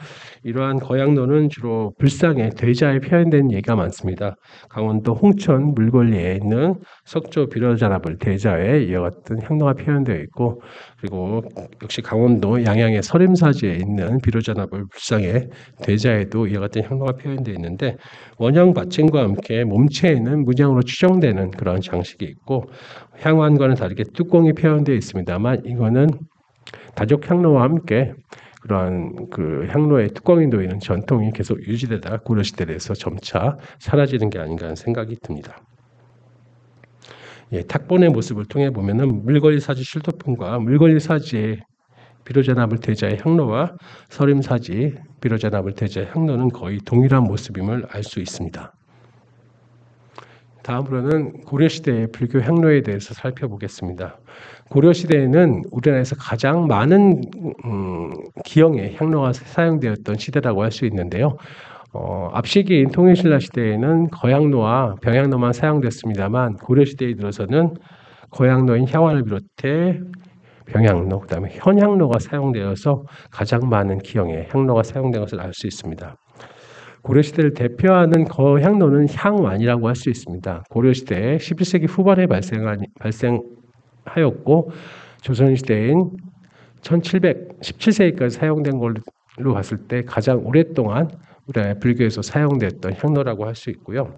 이러한 거향로는 주로 불상의 대자에 표현된 예가 많습니다. 강원도 홍천 물권리에 있는 석조 비로자나불 대자에 이와 같은 향로가 표현되어 있고 그리고 역시 강원도 양양의 설임사지에 있는 비로자나불 불상의 대자에도 이와 같은 향로가 표현되어 있는데 원형 받침과 함께 몸체에는 문양으로 추정되는 그런 장식이 있고 향환과는 다르게 뚜껑이 표현되어 있습니다만 이거는 다적 향로와 함께 그러한 그 향로의 뚜껑이 놓이는 전통이 계속 유지되다가 고려시대에서 점차 사라지는 게 아닌가 하는 생각이 듭니다. 탁본의 모습을 통해 보면은 물걸이사지 실도품과 물걸이사지의 비로자나물 대자의 향로와 서림사지 비로자나물 대자의 향로는 거의 동일한 모습임을 알 수 있습니다. 다음으로는 고려시대의 불교 향로에 대해서 살펴보겠습니다. 고려시대에는 우리나라에서 가장 많은 기형의 향로가 사용되었던 시대라고 할 수 있는데요. 앞시기인 통일신라 시대에는 거향로와 병향로만 사용됐습니다만 고려시대에 들어서는 거향로인 향화를 비롯해 병향로, 그 다음에 현향로가 사용되어서 가장 많은 기형의 향로가 사용된 것을 알 수 있습니다. 고려시대를 대표하는 거향로는 향완이라고 할 수 있습니다. 고려시대 11세기 후반에 발생하였고 조선시대인 17세기까지 사용된 걸로 봤을 때 가장 오랫동안 우리나라 불교에서 사용됐던 향로라고 할 수 있고요.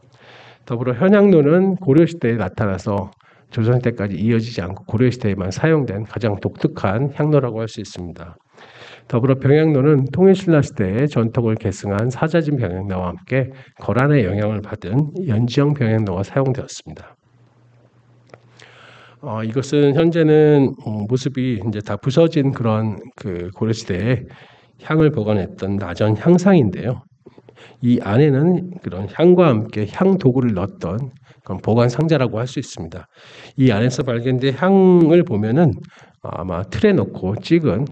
더불어 현향로는 고려시대에 나타나서 조선시대까지 이어지지 않고 고려시대에만 사용된 가장 독특한 향로라고 할 수 있습니다. 더불어 병향로는 통일신라 시대에 전통을 계승한 사자진 병향로와 함께 거란의 영향을 받은 연지형 병향로가 사용되었습니다. 이것은 현재는 모습이 이제 다 부서진 그런 고려시대에 향을 보관했던 나전 향상인데요. 이 안에는 그런 향과 함께 향 도구를 넣었던 그런 보관 상자라고 할 수 있습니다. 이 안에서 발견된 향을 보면은 아마 틀에 넣고 찍은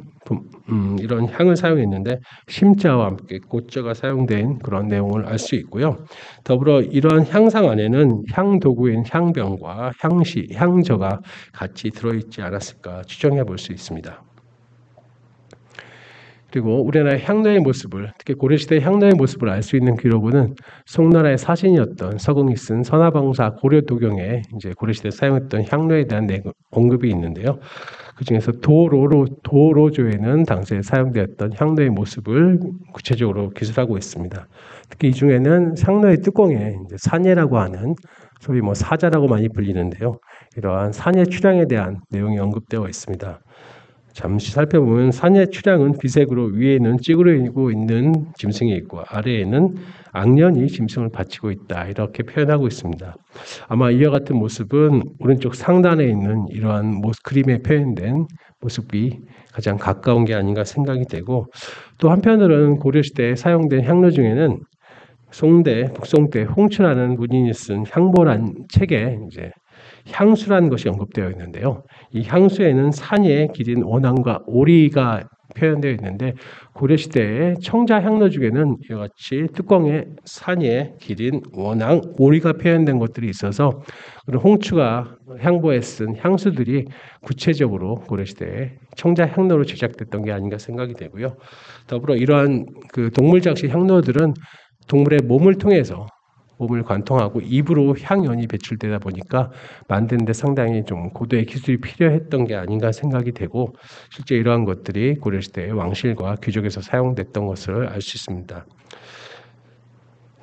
이런 향을 사용했는데 심자와 함께 꽃자가 사용된 그런 내용을 알 수 있고요. 더불어 이러한 향상 안에는 향 도구인 향병과 향시, 향저가 같이 들어있지 않았을까 추정해 볼 수 있습니다. 그리고 우리나라의 향로의 모습을, 특히 고려시대의 향로의 모습을 알 수 있는 기록은 송나라의 사신이었던 서공이 쓴 선화방사 고려도경에 이제 고려시대에 사용했던 향로에 대한 언급이 있는데요. 그 중에서 도로조에는 당시에 사용되었던 향로의 모습을 구체적으로 기술하고 있습니다. 특히 이 중에는 향로의 뚜껑에 이제 산예라고 하는 소위 사자라고 많이 불리는데요. 이러한 산예 출향에 대한 내용이 언급되어 있습니다. 잠시 살펴보면 산의 출향은 비색으로 위에는 찌그러지고 있는 짐승이 있고 아래에는 악년이 짐승을 바치고 있다 이렇게 표현하고 있습니다. 아마 이와 같은 모습은 오른쪽 상단에 있는 이러한 그림에 표현된 모습이 가장 가까운 게 아닌가 생각이 되고 또 한편으로는 고려시대에 사용된 향로 중에는 송대, 북송대 홍춘하는 문인이 쓴 향보란 책에 이제 향수라는 것이 언급되어 있는데요. 이 향수에는 산예, 기린, 원앙과 오리가 표현되어 있는데 고려시대의 청자향로 중에는 이와 같이 뚜껑에 산예, 기린, 원앙, 오리가 표현된 것들이 있어서 홍추가 향보에 쓴 향수들이 구체적으로 고려시대의 청자향로로 제작됐던 게 아닌가 생각이 되고요. 더불어 이러한 동물장식 향로들은 동물의 몸을 통해서 몸을 관통하고 입으로 향연이 배출되다 보니까 만드는 데 상당히 좀 고도의 기술이 필요했던 게 아닌가 생각이 되고 실제 이러한 것들이 고려시대의 왕실과 귀족에서 사용됐던 것을 알 수 있습니다.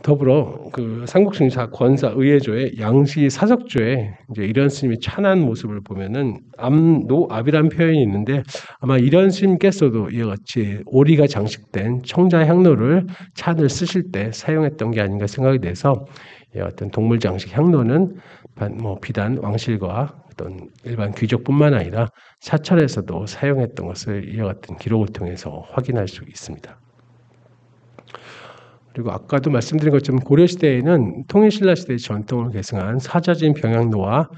더불어 삼국승사 권사 의회조의 양시 사석조에 이제 이런 스님이 찬한 모습을 보면은 암노압이라는 표현이 있는데 아마 이런 스님께서도 이와 같이 오리가 장식된 청자향로를 찬을 쓰실 때 사용했던 게 아닌가 생각이 돼서 어떤 동물 장식 향로는 비단 왕실과 어떤 일반 귀족뿐만 아니라 사찰에서도 사용했던 것을 이와 같은 기록을 통해서 확인할 수 있습니다. 그리고 아까도 말씀드린 것처럼 고려시대에는 통일신라 시대의 전통을 계승한 사자진 병향로와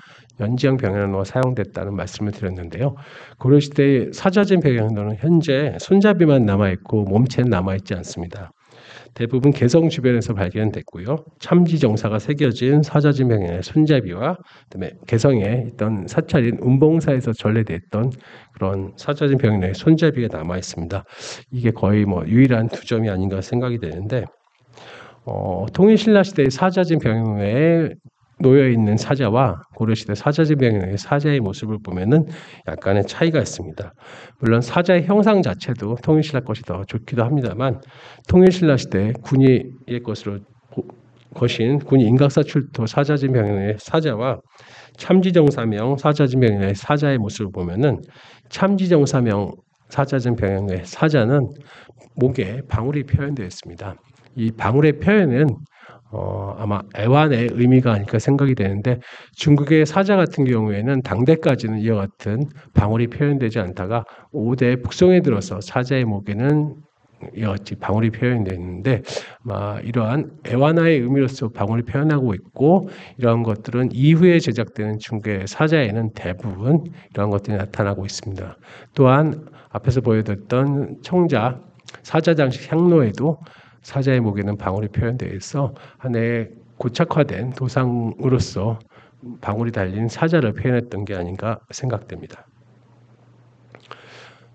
연지형 병향로가 사용됐다는 말씀을 드렸는데요. 고려시대의 사자진 병향로는 현재 손잡이만 남아있고 몸체는 남아있지 않습니다. 대부분 개성 주변에서 발견됐고요. 참지정사가 새겨진 사자진 병향로의 손잡이와 그다음에 개성에 있던 사찰인 운봉사에서 전래됐던 그런 사자진 병향로의 손잡이가 남아있습니다. 이게 거의 유일한 두 점이 아닌가 생각이 되는데 통일신라 시대의 사자진 병향로에 놓여 있는 사자와 고려시대 사자진 병향로의 사자의 모습을 보면은 약간의 차이가 있습니다. 물론 사자의 형상 자체도 통일신라 것이 더 좋기도 합니다만 통일신라 시대 군의의 것인 군의 인각사출토 사자진 병향로의 사자와 참지정사명 사자진 병향로의 사자의 모습을 보면은 참지정사명 사자진 병향로의 사자는 목에 방울이 표현되어 있습니다. 이 방울의 표현은 아마 애완의 의미가 아닐까 생각이 되는데 중국의 사자 같은 경우에는 당대까지는 이와 같은 방울이 표현되지 않다가 5대 북송에 들어서 사자의 목에는 이와 같이 방울이 표현되는데 이러한 애완화의 의미로서 방울이 표현하고 있고 이러한 것들은 이후에 제작되는 중국의 사자에는 대부분 이러한 것들이 나타나고 있습니다. 또한 앞에서 보여드렸던 청자 사자 장식 향로에도 사자의 목에는 방울이 표현되어 있어 하나의 고착화된 도상으로서 방울이 달린 사자를 표현했던 게 아닌가 생각됩니다.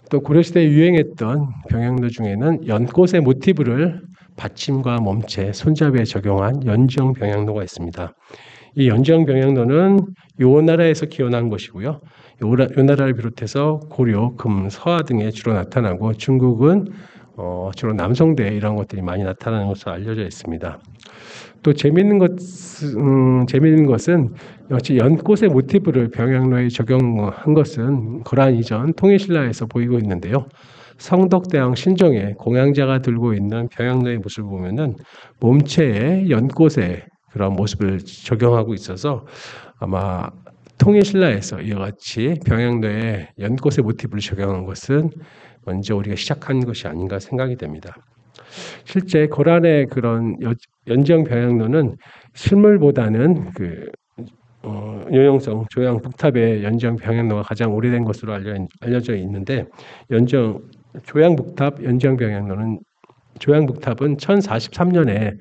또 고려시대에 유행했던 병양로 중에는 연꽃의 모티브를 받침과 몸체, 손잡이에 적용한 연정 병양로가 있습니다. 이 연정 병양로는 요 나라에서 기원한 것이고요. 요 나라를 비롯해서 고려, 금, 서하 등에 주로 나타나고 중국은 주로 남성대에 이런 것들이 많이 나타나는 것으로 알려져 있습니다. 또 재미있는 것은 역시 연꽃의 모티브를 병양로에 적용한 것은 거란 이전 통일신라에서 보이고 있는데요. 성덕대왕 신종에 공양자가 들고 있는 병양로의 모습을 보면은 몸체에 연꽃의 그런 모습을 적용하고 있어서 아마 통일신라에서 이와 같이 병양로에 연꽃의 모티브를 적용한 것은 먼저 우리가 시작한 것이 아닌가 생각이 됩니다. 실제 거란의 그런 연정 병양로는 실물보다는 요용성 조양 북탑의 연정 병양로가 가장 오래된 것으로 알려져 있는데 조양 북탑 연정 병양로는 조양 북탑은 1043년에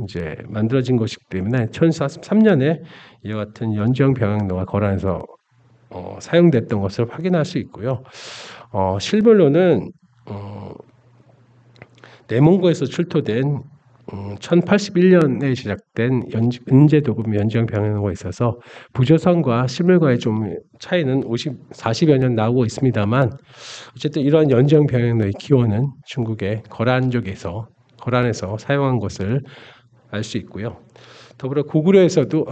이제 만들어진 것이기 때문에 1043년에 이와 같은 연정 병양로가 거란에서 사용됐던 것을 확인할 수 있고요. 실물로는 내몽고에서 출토된 1081년에 제작된 은제도금 연정 병양로가 있어서 부조선과 실물과의 좀 차이는 40여 년 나오고 있습니다만 어쨌든 이러한 연정 병양로의 기원은 중국의 거란에서 사용한 것을 알 수 있고요. 더불어 고려에서도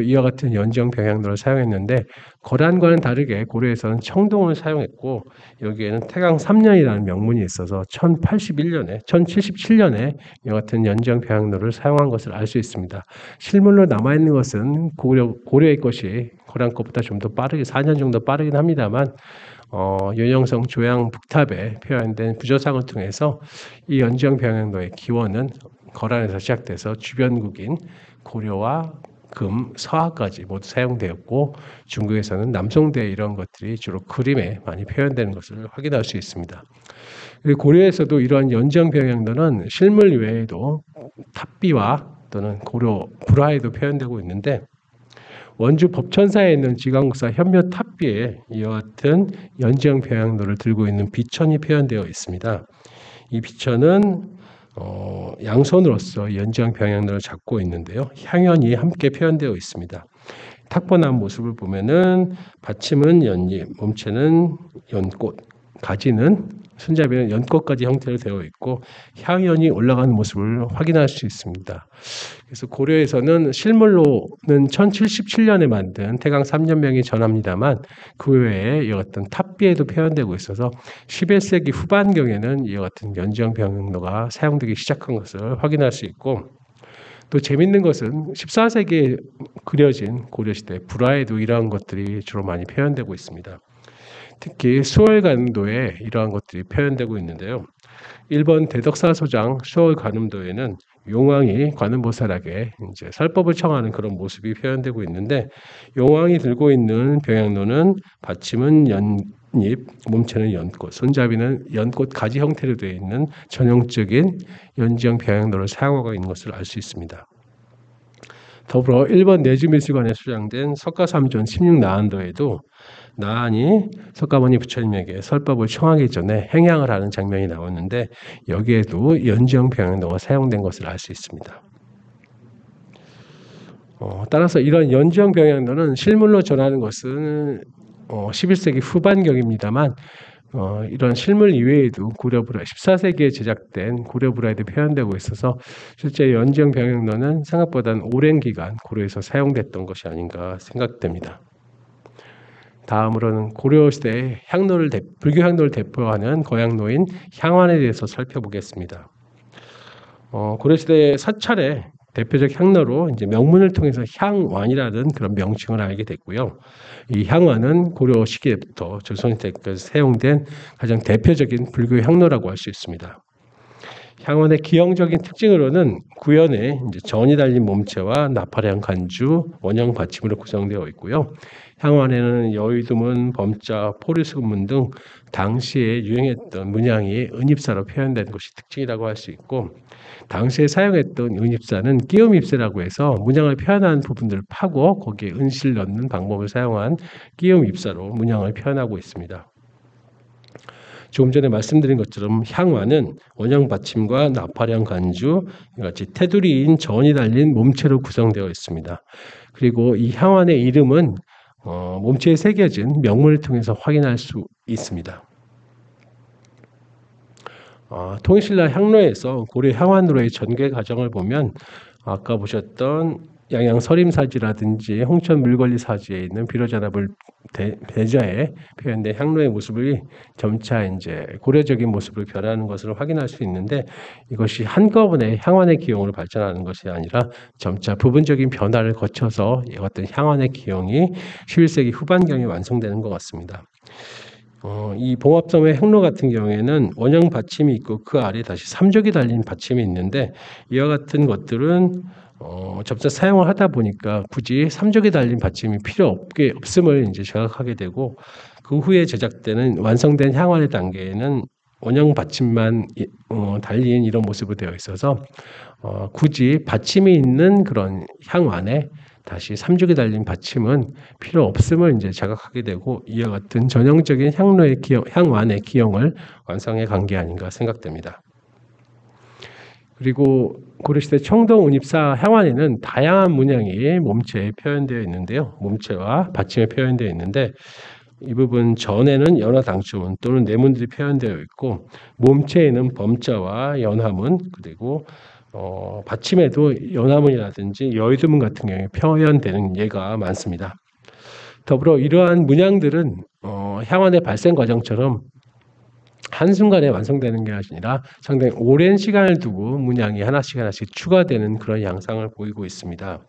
이와 같은 연정 병양로를 사용했는데 거란과는 다르게 고려에서는 청동을 사용했고 여기에는 태강 3년이라는 명문이 있어서 1077년에 이와 같은 연정 병양로를 사용한 것을 알 수 있습니다. 실물로 남아있는 것은 고려의 것이 거란 것보다 좀 더 빠르게 4년 정도 빠르긴 합니다만 윤영성 조양 북탑에 표현된 부조상을 통해서 이 연정 병양로의 기원은 거란에서 시작돼서 주변국인 고려와 금, 서하까지 모두 사용되었고 중국에서는 남송대 이런 것들이 주로 그림에 많이 표현되는 것을 확인할 수 있습니다. 고려에서도 이러한 연정 병양로는 실물 외에도 탑비와 또는 고려 불화에도 표현되고 있는데 원주 법천사에 있는 지광국사 현묘 탑비에 이와 같은 연정 병양로를 들고 있는 비천이 표현되어 있습니다. 이 비천은 양손으로서 연정 병양로를 잡고 있는데요. 향연이 함께 표현되어 있습니다. 탁번한 모습을 보면은 받침은 연잎, 몸체는 연꽃, 가지는 손잡이는 연꽃까지 형태로 되어 있고 향연이 올라가는 모습을 확인할 수 있습니다. 그래서 고려에서는 실물로는 1077년에 만든 태강 3년명이 전합니다만 그 외에 이와 같은 탑비에도 표현되고 있어서 11세기 후반경에는 이와 같은 연정 병양로가 사용되기 시작한 것을 확인할 수 있고 또 재밌는 것은 14세기에 그려진 고려시대 불화에도 이러한 것들이 주로 많이 표현되고 있습니다. 특히 수월관음도에 이러한 것들이 표현되고 있는데요. 일본 대덕사소장 수월관음도에는 용왕이 관음보살에게 이제 설법을 청하는 그런 모습이 표현되고 있는데 용왕이 들고 있는 병양로는 받침은 연잎, 몸체는 연꽃, 손잡이는 연꽃 가지 형태로 되어 있는 전형적인 연정 병양로를 사용하고 있는 것을 알 수 있습니다. 더불어 일본 내주미술관에 수장된 석가삼존 16나한도에도 나한이 석가모니 부처님에게 설법을 청하기 전에 행향을 하는 장면이 나오는데 여기에도 연정 병양로가 사용된 것을 알 수 있습니다. 따라서 이런 연정 병양로는 실물로 전하는 것은 11세기 후반경입니다만 이런 실물 이외에도 고려불화 14세기에 제작된 고려불화에도 표현되고 있어서 실제 연정 병양로는 생각보다는 오랜 기간 고려에서 사용됐던 것이 아닌가 생각됩니다. 다음으로는 고려시대의 불교 향로를 대표하는 거향로인 향환에 대해서 살펴보겠습니다. 고려시대의 사찰에 대표적 향로로 이제 명문을 통해서 향완이라는 그런 명칭을 알게 됐고요. 이 향완은 고려 시기부터 조선 때까지 사용된 가장 대표적인 불교 향로라고 할 수 있습니다. 향원의 기형적인 특징으로는 구연에 이제 전이 달린 몸체와 나팔향 간주, 원형 받침으로 구성되어 있고요. 향원에는 여의두문, 범자, 포리수문 등 당시에 유행했던 문양이 은입사로 표현된 것이 특징이라고 할 수 있고, 당시에 사용했던 은입사는 끼움입세라고 해서 문양을 표현하는 부분들을 파고 거기에 은실 넣는 방법을 사용한 끼움입사로 문양을 표현하고 있습니다. 조금 전에 말씀드린 것처럼 향완은 원형 받침과 나팔향 간주, 같이 테두리인 전이 달린 몸체로 구성되어 있습니다. 그리고 이 향완의 이름은 몸체에 새겨진 명문을 통해서 확인할 수 있습니다. 통일신라 향로에서 고려 향환으로의 전개 과정을 보면 아까 보셨던 양양서림사지라든지 홍천 물권리사지에 있는 비로자납을 대자에 표현된 향로의 모습이 점차 이제 고려적인 모습으로 변하는 것을 확인할 수 있는데, 이것이 한꺼번에 향환의 기용으로 발전하는 것이 아니라 점차 부분적인 변화를 거쳐서 어떤 향환의 기용이 11세기 후반경에 완성되는 것 같습니다. 이 봉합섬의 향로 같은 경우에는 원형 받침이 있고 그 아래 다시 삼족이 달린 받침이 있는데, 이와 같은 것들은 점차 사용을 하다 보니까 굳이 삼족이 달린 받침이 필요 없음을 이제 자각하게 되고, 그 후에 제작되는 완성된 향환의 단계에는 원형 받침만 달린 이런 모습으로 되어 있어서 굳이 받침이 있는 그런 향환에 다시 삼족이 달린 받침은 필요 없음을 이제 자각하게 되고, 이와 같은 전형적인 향완의 기형을 완성해 간 게 아닌가 생각됩니다. 그리고 고려시대 청동 은입사 향완에는 다양한 문양이 몸체에 표현되어 있는데요. 몸체와 받침에 표현되어 있는데, 이 부분 전에는 연화당초문 또는 내문들이 표현되어 있고, 몸체에는 범자와 연화문, 그리고 받침에도 연화문이라든지 여의두문 같은 경우에 표현되는 예가 많습니다. 더불어 이러한 문양들은 향환의 발생 과정처럼 한순간에 완성되는 게 아니라 상당히 오랜 시간을 두고 문양이 하나씩 추가되는 그런 양상을 보이고 있습니다.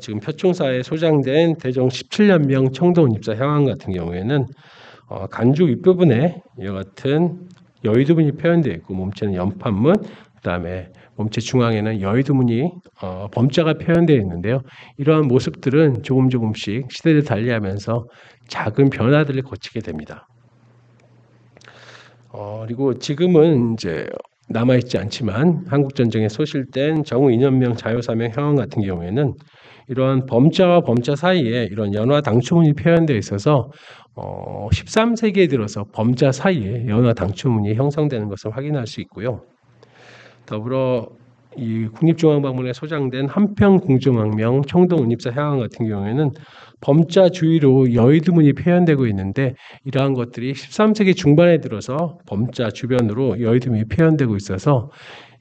지금 표충사에 소장된 대종 17년명 청동은입사 향환 같은 경우에는 간주 윗부분에 이와 같은 여의두문이 표현되어 있고, 몸체는 연판문, 그다음에 몸체 중앙에는 여의두문이 범자가 표현되어 있는데요. 이러한 모습들은 조금씩 시대를 달리하면서 작은 변화들을 거치게 됩니다. 그리고 지금은 이제 남아있지 않지만 한국전쟁에 소실된 정우 2년명 자요사명 향환 같은 경우에는 이러한 범자와 범자 사이에 이런 연화당초문이 표현되어 있어서 13세기에 들어서 범자 사이에 연화당초문이 형성되는 것을 확인할 수 있고요. 더불어 이 국립중앙박물관에 소장된 한평궁중왕명 청동은입사 향환 같은 경우에는 범자 주위로 여의두문이 표현되고 있는데, 이러한 것들이 13세기 중반에 들어서 범자 주변으로 여의두문이 표현되고 있어서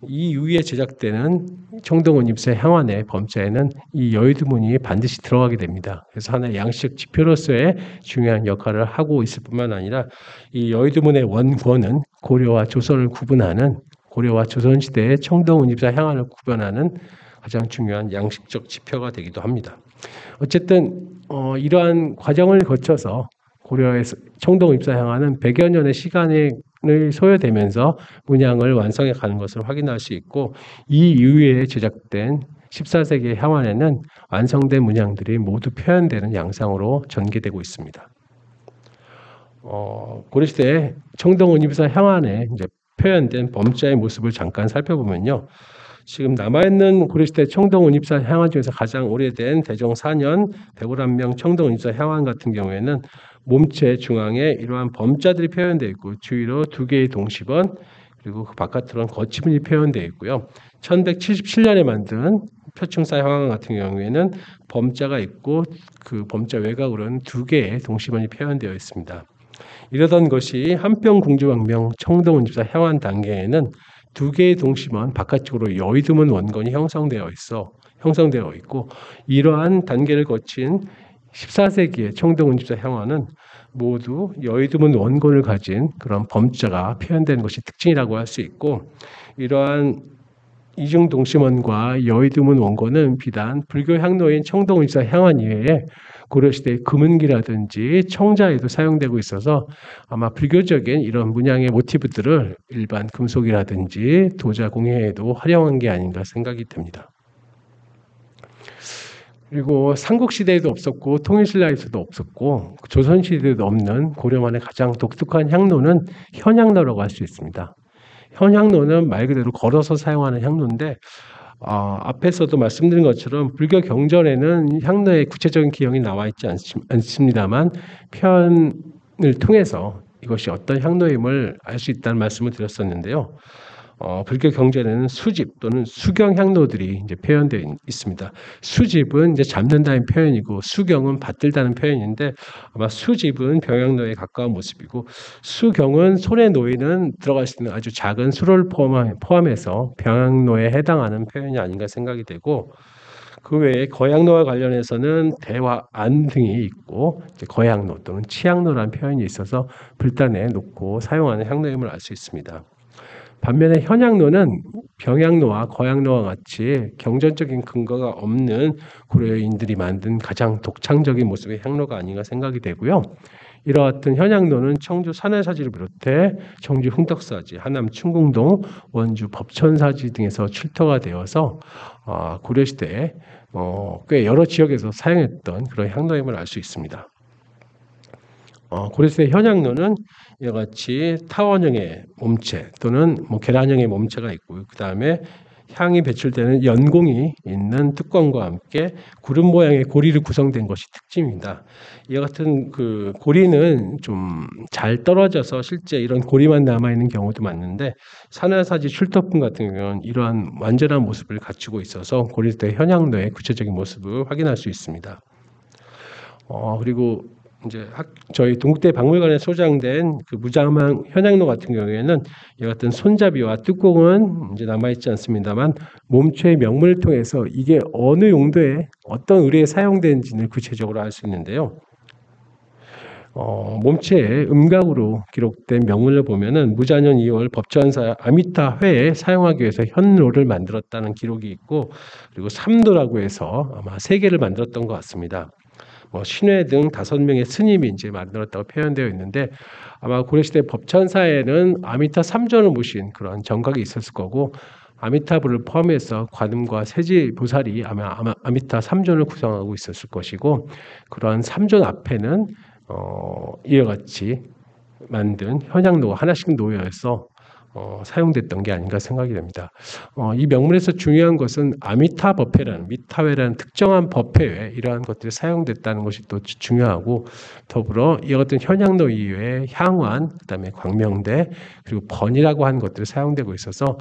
이 이후에 제작되는 청동은입사 향환의 범자에는 이 여의두문이 반드시 들어가게 됩니다. 그래서 하나의 양식 지표로서의 중요한 역할을 하고 있을 뿐만 아니라, 이 여의두문의 원권은 고려와 조선을 구분하는, 고려와 조선시대의 청동은입사 향환을 구별하는 가장 중요한 양식적 지표가 되기도 합니다. 어쨌든 이러한 과정을 거쳐서 고려에서 청동은입사 향환은 100여 년의 시간을 소요되면서 문양을 완성해 가는 것을 확인할 수 있고, 이 이후에 제작된 14세기의 향환에는 완성된 문양들이 모두 표현되는 양상으로 전개되고 있습니다. 고려시대 청동은입사 향환에 이제 표현된 범자의 모습을 잠깐 살펴보면요. 지금 남아있는 고려시대 청동은입사 향환 중에서 가장 오래된 대종 4년 백오란명 청동은입사 향환 같은 경우에는 몸체 중앙에 이러한 범자들이 표현되어 있고, 주위로 2개의 동시번, 그리고 그 바깥으로는 거치문이 표현되어 있고요. 1177년에 만든 표충사 향환 같은 경우에는 범자가 있고 그 범자 외곽으로는 2개의 동시번이 표현되어 있습니다. 이러던 것이 한평궁중왕명 청동은입사 향환 단계에는 2개의 동시번 바깥쪽으로 여의두문 원건이 형성되어 있고, 이러한 단계를 거친 14세기의 청동은입사 향환은 모두 여의두문 원건을 가진 그런 범자가 표현되는 것이 특징이라고 할 수 있고, 이러한 이중동심원과 여의도문 원고는 비단 불교 향로인 청동의사 향환 이외에 고려시대 금은기라든지 청자에도 사용되고 있어서 아마 불교적인 이런 문양의 모티브들을 일반 금속이라든지 도자 공예에도 활용한 게 아닌가 생각이 듭니다. 그리고 삼국시대에도 없었고 통일신라에서도 없었고 조선시대에도 없는 고려만의 가장 독특한 향로는 현향로라고 할 수 있습니다. 현향로는 말 그대로 걸어서 사용하는 향로인데 앞에서도 말씀드린 것처럼 불교 경전에는 향로의 구체적인 기형이 나와 있지 않습니다만 표현을 통해서 이것이 어떤 향로임을 알 수 있다는 말씀을 드렸었는데요. 불교 경전에는 수집 또는 수경 향로들이 이제 표현되어 있습니다. 수집은 이제 잡는다는 표현이고 수경은 받들다는 표현인데 아마 수집은 병향로에 가까운 모습이고 수경은 손에 놓이는 들어갈 수 있는 아주 작은 수를 포함해서 병향로에 해당하는 표현이 아닌가 생각이 되고 그 외에 거향로와 관련해서는 대화 안 등이 있고 거향로 또는 치향로라는 표현이 있어서 불단에 놓고 사용하는 향로임을 알 수 있습니다. 반면에 현향로는 병향로와 거향로와 같이 경전적인 근거가 없는 고려인들이 만든 가장 독창적인 모습의 향로가 아닌가 생각이 되고요. 이러한 현향로는 청주 산해사지를 비롯해 청주 흥덕사지, 하남 충궁동, 원주 법천사지 등에서 출토가 되어서 고려시대에 꽤 여러 지역에서 사용했던 그런 향로임을 알 수 있습니다. 고려시대 현향로는 이와 같이 타원형의 몸체 또는 계란형의 몸체가 있고요. 그 다음에 향이 배출되는 연공이 있는 뚜껑과 함께 구름 모양의 고리를 구성된 것이 특징입니다. 이와 같은 그 고리는 좀 잘 떨어져서 실제 이런 고리만 남아있는 경우도 많은데 산해사지 출토품 같은 경우는 이러한 완전한 모습을 갖추고 있어서 고려시대 현향로의 구체적인 모습을 확인할 수 있습니다. 그리고 이제 저희 동국대 박물관에 소장된 그 무자망 현향로 같은 경우에는 이 같은 손잡이와 뚜껑은 이제 남아있지 않습니다만 몸체의 명물을 통해서 이게 어느 용도에 어떤 의뢰에 사용되는지를 구체적으로 알 수 있는데요. 몸체에 음각으로 기록된 명물을 보면은 무자년 2월 법전사 아미타 회에 사용하기 위해서 현로를 만들었다는 기록이 있고 그리고 삼도라고 해서 아마 3개를 만들었던 것 같습니다. 신회 등 5명의 스님이 이제 만들었다고 표현되어 있는데 아마 고려시대 법천사에는 아미타 3존을 모신 그런 정각이 있었을 거고 아미타불을 포함해서 관음과 세지 보살이 아마 아미타 3존을 구성하고 있었을 것이고 그러한 3존 앞에는 이와 같이 만든 현향로가 하나씩 놓여서 사용됐던 게 아닌가 생각이 됩니다. 이 명문에서 중요한 것은 아미타 법회라는 미타회라는 특정한 법회 외에 이러한 것들이 사용됐다는 것이 또 중요하고 더불어 이 같은 현향로 이외에 향환, 그다음에 광명대 그리고 번이라고 하는 것들이 사용되고 있어서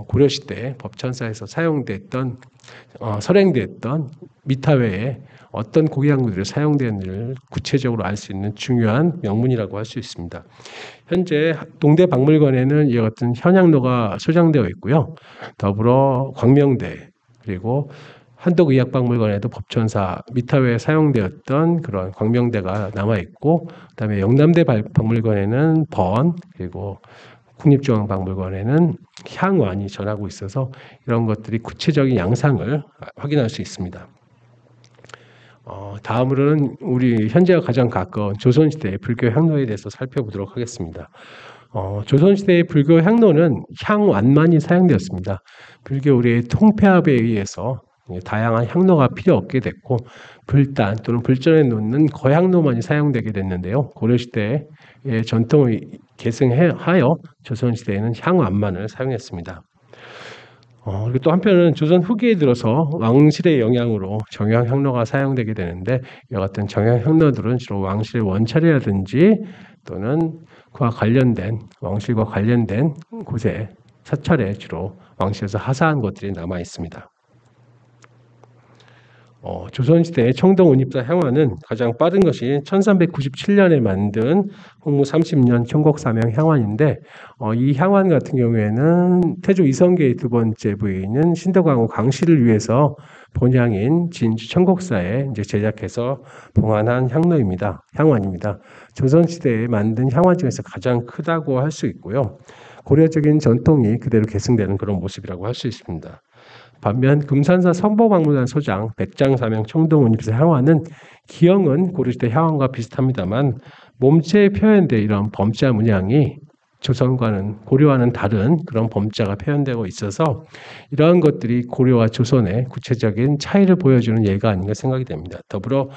고려시대 법천사에서 사용됐던 설행됐던 미타회에 어떤 고향물들이 사용되는지를 구체적으로 알 수 있는 중요한 명문이라고 할 수 있습니다. 현재 동대박물관에는 이와 같은 현향로가 소장되어 있고요. 더불어 광명대 그리고 한덕의학박물관에도 법천사 미타회에 사용되었던 그런 광명대가 남아있고 그다음에 영남대 박물관에는 번 그리고 국립중앙박물관에는 향완이 전하고 있어서 이런 것들이 구체적인 양상을 확인할 수 있습니다. 다음으로는 우리 현재와 가장 가까운 조선시대의 불교 향로에 대해서 살펴보도록 하겠습니다. 조선시대의 불교 향로는 향완만이 사용되었습니다. 불교 우리의 통폐합에 의해서 다양한 향로가 필요 없게 됐고 불단 또는 불전에 놓는 거향로만이 사용되게 됐는데요. 고려시대의 전통을 계승하여 조선시대에는 향완만을 사용했습니다. 그리고 또 한편은 조선 후기에 들어서 왕실의 영향으로 정향향로가 사용되게 되는데 이와 같은 정향향로들은 주로 왕실의 원찰이라든지 또는 그와 관련된 왕실과 관련된 곳에 사찰에 주로 왕실에서 하사한 것들이 남아 있습니다. 조선시대의 청동운입사 향화는 가장 빠른 것이 1397년에 만든 홍무 30년 청곡사명 향환인데 이 향환 같은 경우에는 태조 이성계의 두 번째 부인인 신덕왕후 강씨를 위해서 본향인 진주 청곡사에 이제 제작해서 봉안한 향로입니다. 향환입니다. 조선시대에 만든 향환 중에서 가장 크다고 할 수 있고요. 고려적인 전통이 그대로 계승되는 그런 모습이라고 할 수 있습니다. 반면 금산사 성보박물관 소장 백장사명 청동운입사 향화는 기형은 고려시대 향환과 비슷합니다만 몸체에 표현된 이런 범자 문양이 조선과는 고려와는 다른 그런 범자가 표현되고 있어서 이러한 것들이 고려와 조선의 구체적인 차이를 보여주는 예가 아닌가 생각이 됩니다. 더불어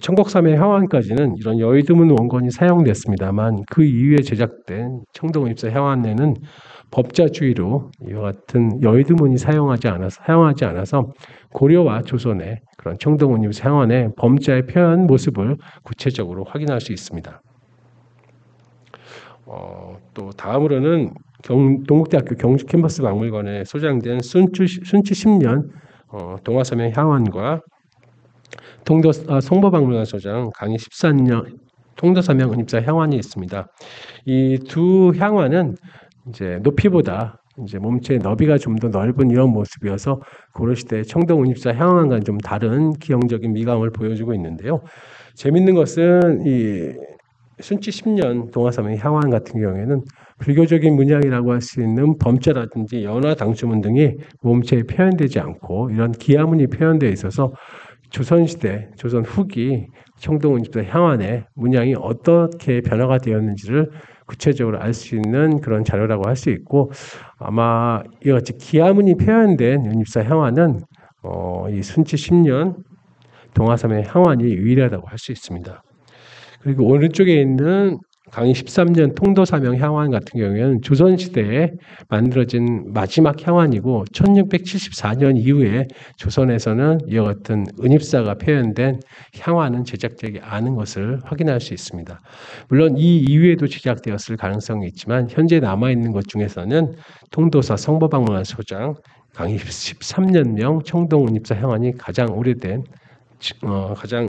청곡삼의 향환까지는 이런 여의드문 원건이 사용됐습니다만 그 이후에 제작된 청동운입사 향환에는 법자주의로 이와 같은 여의드문이 사용하지 않아서 고려와 조선의 그런 청동운입사 향환의 범자의 표현 모습을 구체적으로 확인할 수 있습니다. 또 다음으로는 동국대학교 경주 캠퍼스 박물관에 소장된 순치 10년 동화서명 향환과 송보박물관 소장 강의 14년 통도서명 은입사 향환이 있습니다. 이 두 향환은 이제 높이보다 이제 몸체의 너비가 좀 더 넓은 이런 모습이어서 고려시대 청동운입사 향환과는 좀 다른 기형적인 미감을 보여주고 있는데요. 재밌는 것은 이 순치 10년 동화서명 향환 같은 경우에는 불교적인 문양이라고 할 수 있는 범자라든지 연화 당주문 등이 몸체에 표현되지 않고 이런 기하문이 표현되어 있어서 조선시대, 조선 후기 청동운입사 향환의 문양이 어떻게 변화가 되었는지를 구체적으로 알 수 있는 그런 자료라고 할 수 있고 아마 이와 같이 기하문이 표현된 운입사 향환은 이 순치 10년 동화서명 향환이 유일하다고 할 수 있습니다. 그리고 오른쪽에 있는 강의 13년 통도사명 향환 같은 경우에는 조선시대에 만들어진 마지막 향환이고 1674년 이후에 조선에서는 이와 같은 은입사가 표현된 향환은 제작되지 않은 것을 확인할 수 있습니다. 물론 이 이후에도 제작되었을 가능성이 있지만 현재 남아있는 것 중에서는 통도사 성보박물관 소장 강의 13년명 청동은입사 향환이 가장 오래된 가장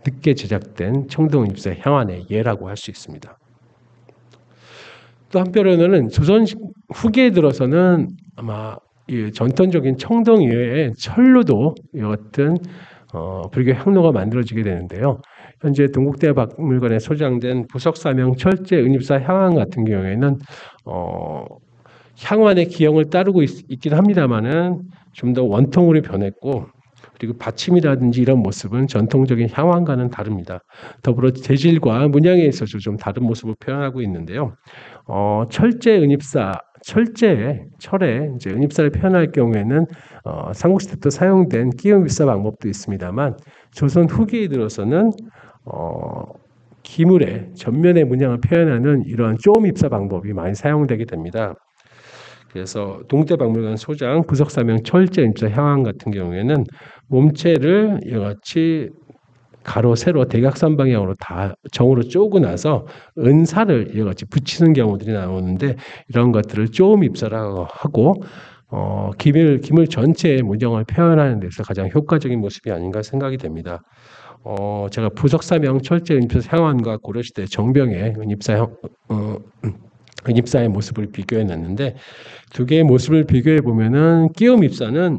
늦게 제작된 청동은입사 향환의 예라고 할 수 있습니다. 또 한편으로는 조선 후기에 들어서는 아마 이 전통적인 청동 이외에 철로도 이 같은 불교 향로가 만들어지게 되는데요. 현재 동국대 박물관에 소장된 부석사명 철제 은입사 향환 같은 경우에는 향환의 기형을 따르고 있긴 합니다만은 좀 더 원통으로 변했고 그리고 받침이라든지 이런 모습은 전통적인 향환과는 다릅니다. 더불어 재질과 문양에 있어서 좀 다른 모습을 표현하고 있는데요. 철제 은입사, 철에 이제 은입사를 표현할 경우에는 삼국시 때부터 사용된 끼움 입사 방법도 있습니다만 조선 후기에 들어서는 기물의 전면의 문양을 표현하는 이러한 쪼음 입사 방법이 많이 사용되게 됩니다. 그래서 동국대박물관 소장 부석사명 철제 입사 향환 같은 경우에는 몸체를 이같이 가로 세로 대각선 방향으로 다 정으로 쪼고 나서 은사를 이같이 붙이는 경우들이 나오는데 이런 것들을 쪼음 입사라고 하고 기물 전체의 문양을 표현하는 데서 가장 효과적인 모습이 아닌가 생각이 됩니다. 제가 부석사명 철제 은입사 향환과 고려시대 정병의 은입사의 모습을 비교해 놨는데 두 개의 모습을 비교해 보면은 끼움 입사는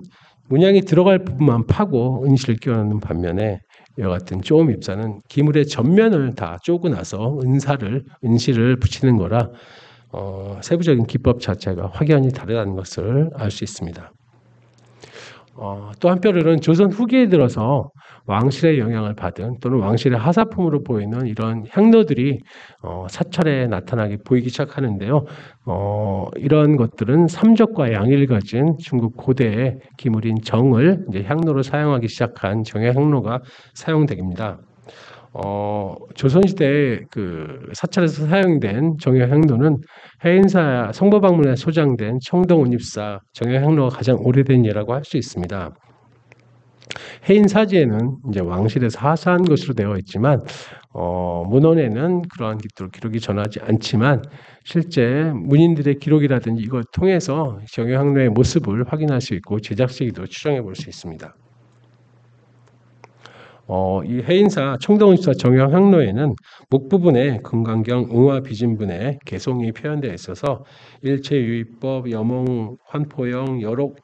문양이 들어갈 부분만 파고 은실을 끼워 넣는 반면에 이와 같은 쪼음 입사는 기물의 전면을 다 쪼고 나서 은실을 붙이는 거라 세부적인 기법 자체가 확연히 다르다는 것을 알 수 있습니다. 또 한편으로는 조선 후기에 들어서 왕실의 영향을 받은 또는 왕실의 하사품으로 보이는 이런 향로들이 사찰에 나타나게 보이기 시작하는데요. 이런 것들은 삼적과 양의를 가진 중국 고대의 기물인 정을 이제 향로로 사용하기 시작한 정의 향로가 사용됩니다. 조선시대 그 사찰에서 사용된 정효향로는 해인사 성보박물관에 소장된 청동은입사 정효향로가 가장 오래된 예라고 할 수 있습니다. 해인사지에는 이제 왕실에서 하사한 것으로 되어 있지만 문헌에는 그러한 기록이 전하지 않지만 실제 문인들의 기록이라든지 이걸 통해서 정효향로의 모습을 확인할 수 있고 제작 시기도 추정해 볼 수 있습니다. 이 해인사 청동은입사 정효향로에는 목 부분에 금강경 응화 비진분의 개송이 표현되어 있어서 일체유의법, 여몽, 환포영, 여로,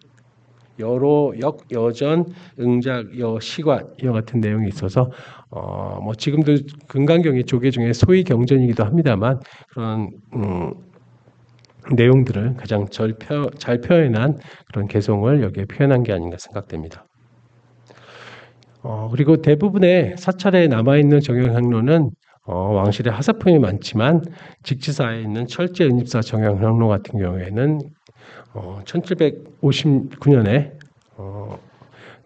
역, 여전, 응작, 여시관 이와 같은 내용이 있어서 지금도 금강경이 조계 중에 소위 경전이기도 합니다만 그런 내용들을 가장 잘 표현한 그런 개성을 여기에 표현한 게 아닌가 생각됩니다. 그리고 대부분의 사찰에 남아있는 정형향로는 왕실의 하사품이 많지만 직지사에 있는 철제 은입사 정형향로 같은 경우에는 1759년에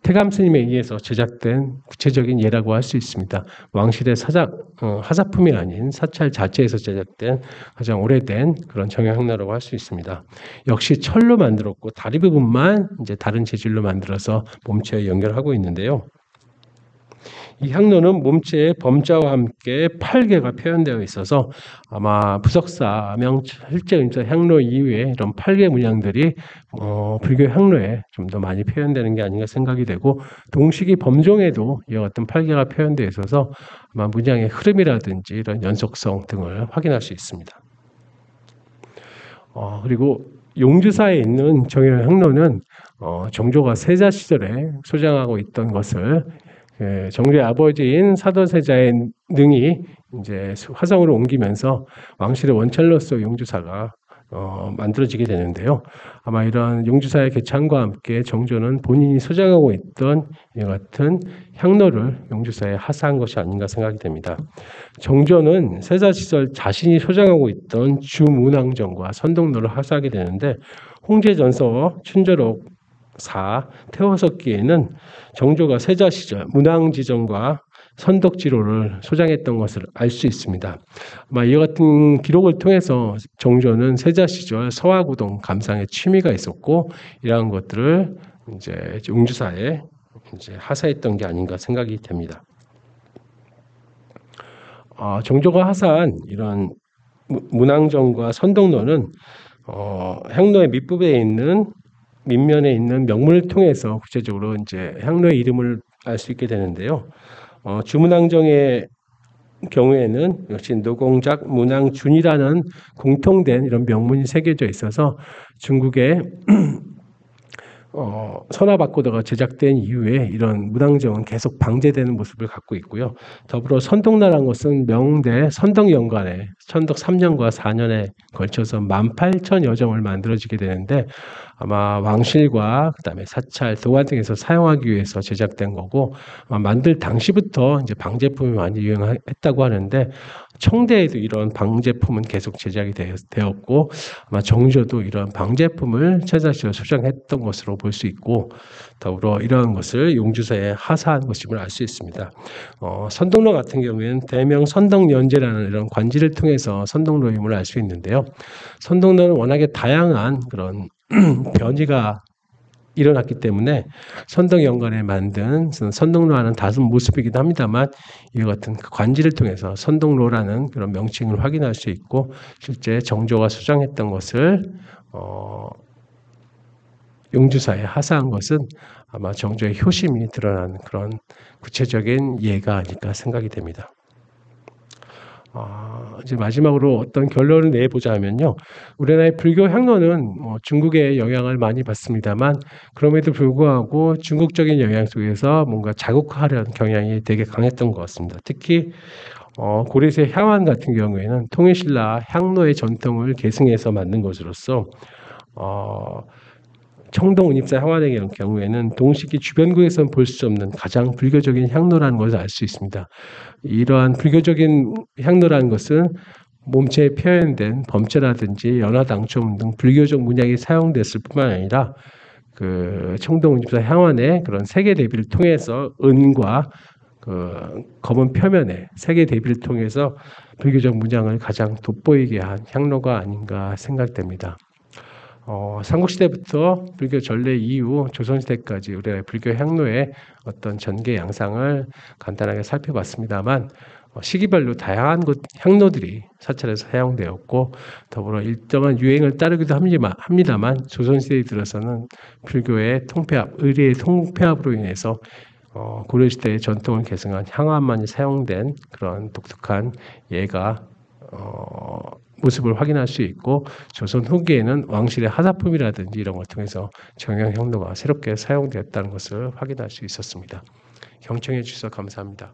태감 스님에 의해서 제작된 구체적인 예라고 할 수 있습니다. 왕실의 하사품이 아닌 사찰 자체에서 제작된 가장 오래된 그런 정형향로라고 할 수 있습니다. 역시 철로 만들었고 다리 부분만 이제 다른 재질로 만들어서 몸체에 연결하고 있는데요. 이 향로는 몸체의 범자와 함께 8개가 표현되어 있어서 아마 부석사, 명, 실제임자 향로 이후에 이런 8개 문양들이 불교 향로에 좀 더 많이 표현되는 게 아닌가 생각이 되고 동식이 범종에도 이와 같은 8개가 표현되어 있어서 아마 문양의 흐름이라든지 이런 연속성 등을 확인할 수 있습니다. 그리고 용주사에 있는 정형 향로는 정조가 세자 시절에 소장하고 있던 것을 정조의 아버지인 사도세자의 능이 이제 화성으로 옮기면서 왕실의 원찰로서 용주사가 만들어지게 되는데요. 아마 이런 용주사의 개창과 함께 정조는 본인이 소장하고 있던 이와 같은 향로를 용주사에 하사한 것이 아닌가 생각이 됩니다. 정조는 세자 시절 자신이 소장하고 있던 주문왕정과 선동로를 하사하게 되는데 홍제전서 춘절옥 4 태호석기에는 정조가 세자 시절 문왕지정과 선덕지로를 소장했던 것을 알 수 있습니다. 아마 이와 같은 기록을 통해서 정조는 세자 시절 서화구동 감상에 취미가 있었고 이러한 것들을 이제 용주사에 이제 하사했던 게 아닌가 생각이 됩니다. 정조가 하사한 이런 문왕정과 선덕로는 향로의 밑부분에 있는 밑면에 있는 명문을 통해서 구체적으로 이제 향로의 이름을 알 수 있게 되는데요. 주문왕정의 경우에는 역시 노공작 문왕준이라는 공통된 이런 명문이 새겨져 있어서 중국의 선화바코더가 제작된 이후에 이런 문왕정은 계속 방제되는 모습을 갖고 있고요. 더불어 선덕로라는 것은 명대 선덕연간에 선덕 3년과 4년에 걸쳐서 18,000여 점을 만들어지게 되는데 아마 왕실과 그다음에 사찰, 도관 등에서 사용하기 위해서 제작된 거고 만들 당시부터 이제 방제품이 많이 유행했다고 하는데 청대에도 이런 방제품은 계속 제작이 되었고 아마 정조도 이런 방제품을 최자시로 소장했던 것으로 볼 수 있고 더불어 이러한 것을 용주사에 하사한 것임을 알 수 있습니다. 선덕로 같은 경우에는 대명 선덕연제라는 이런 관지를 통해서 선덕로임을 알 수 있는데요. 선덕로는 워낙에 다양한 그런 변이가 일어났기 때문에 선덕연간에 만든 선덕로와는 다른 모습이기도 합니다만 이와 같은 관지를 통해서 선덕로라는 그런 명칭을 확인할 수 있고 실제 정조가 수정했던 것을 용주사에 하사한 것은 아마 정조의 효심이 드러나는 그런 구체적인 예가 아닐까 생각이 됩니다. 이제 마지막으로 어떤 결론을 내보자면요. 우리나라의 불교 향로는 중국의 영향을 많이 받습니다만 그럼에도 불구하고 중국적인 영향 속에서 뭔가 자국화하려는 경향이 되게 강했던 것 같습니다. 특히 고려시대 향환 같은 경우에는 통일신라 향로의 전통을 계승해서 만든 것으로서 청동 은입사 향환의 경우에는 동식이 주변국에서는 볼 수 없는 가장 불교적인 향로라는 것을 알 수 있습니다. 이러한 불교적인 향로라는 것은 몸체에 표현된 범죄라든지 연화당초문 등 불교적 문양이 사용됐을 뿐만 아니라 그 청동 은입사 향환의 그런 세계 대비를 통해서 은과 그 검은 표면에 세계 대비를 통해서 불교적 문양을 가장 돋보이게 한 향로가 아닌가 생각됩니다. 삼국시대부터 불교 전래 이후 조선시대까지 우리나라의 불교 향로의 어떤 전개 양상을 간단하게 살펴봤습니다만 시기별로 다양한 향로들이 사찰에서 사용되었고 더불어 일정한 유행을 따르기도 합니다만 조선시대에 들어서는 불교의 통폐합, 의리의 통폐합으로 인해서 고려시대의 전통을 계승한 향화만이 사용된 그런 독특한 예가 모습을 확인할 수 있고 조선 후기에는 왕실의 하사품이라든지 이런 걸 통해서 정형향로가 새롭게 사용되었다는 것을 확인할 수 있었습니다. 경청해 주셔서 감사합니다.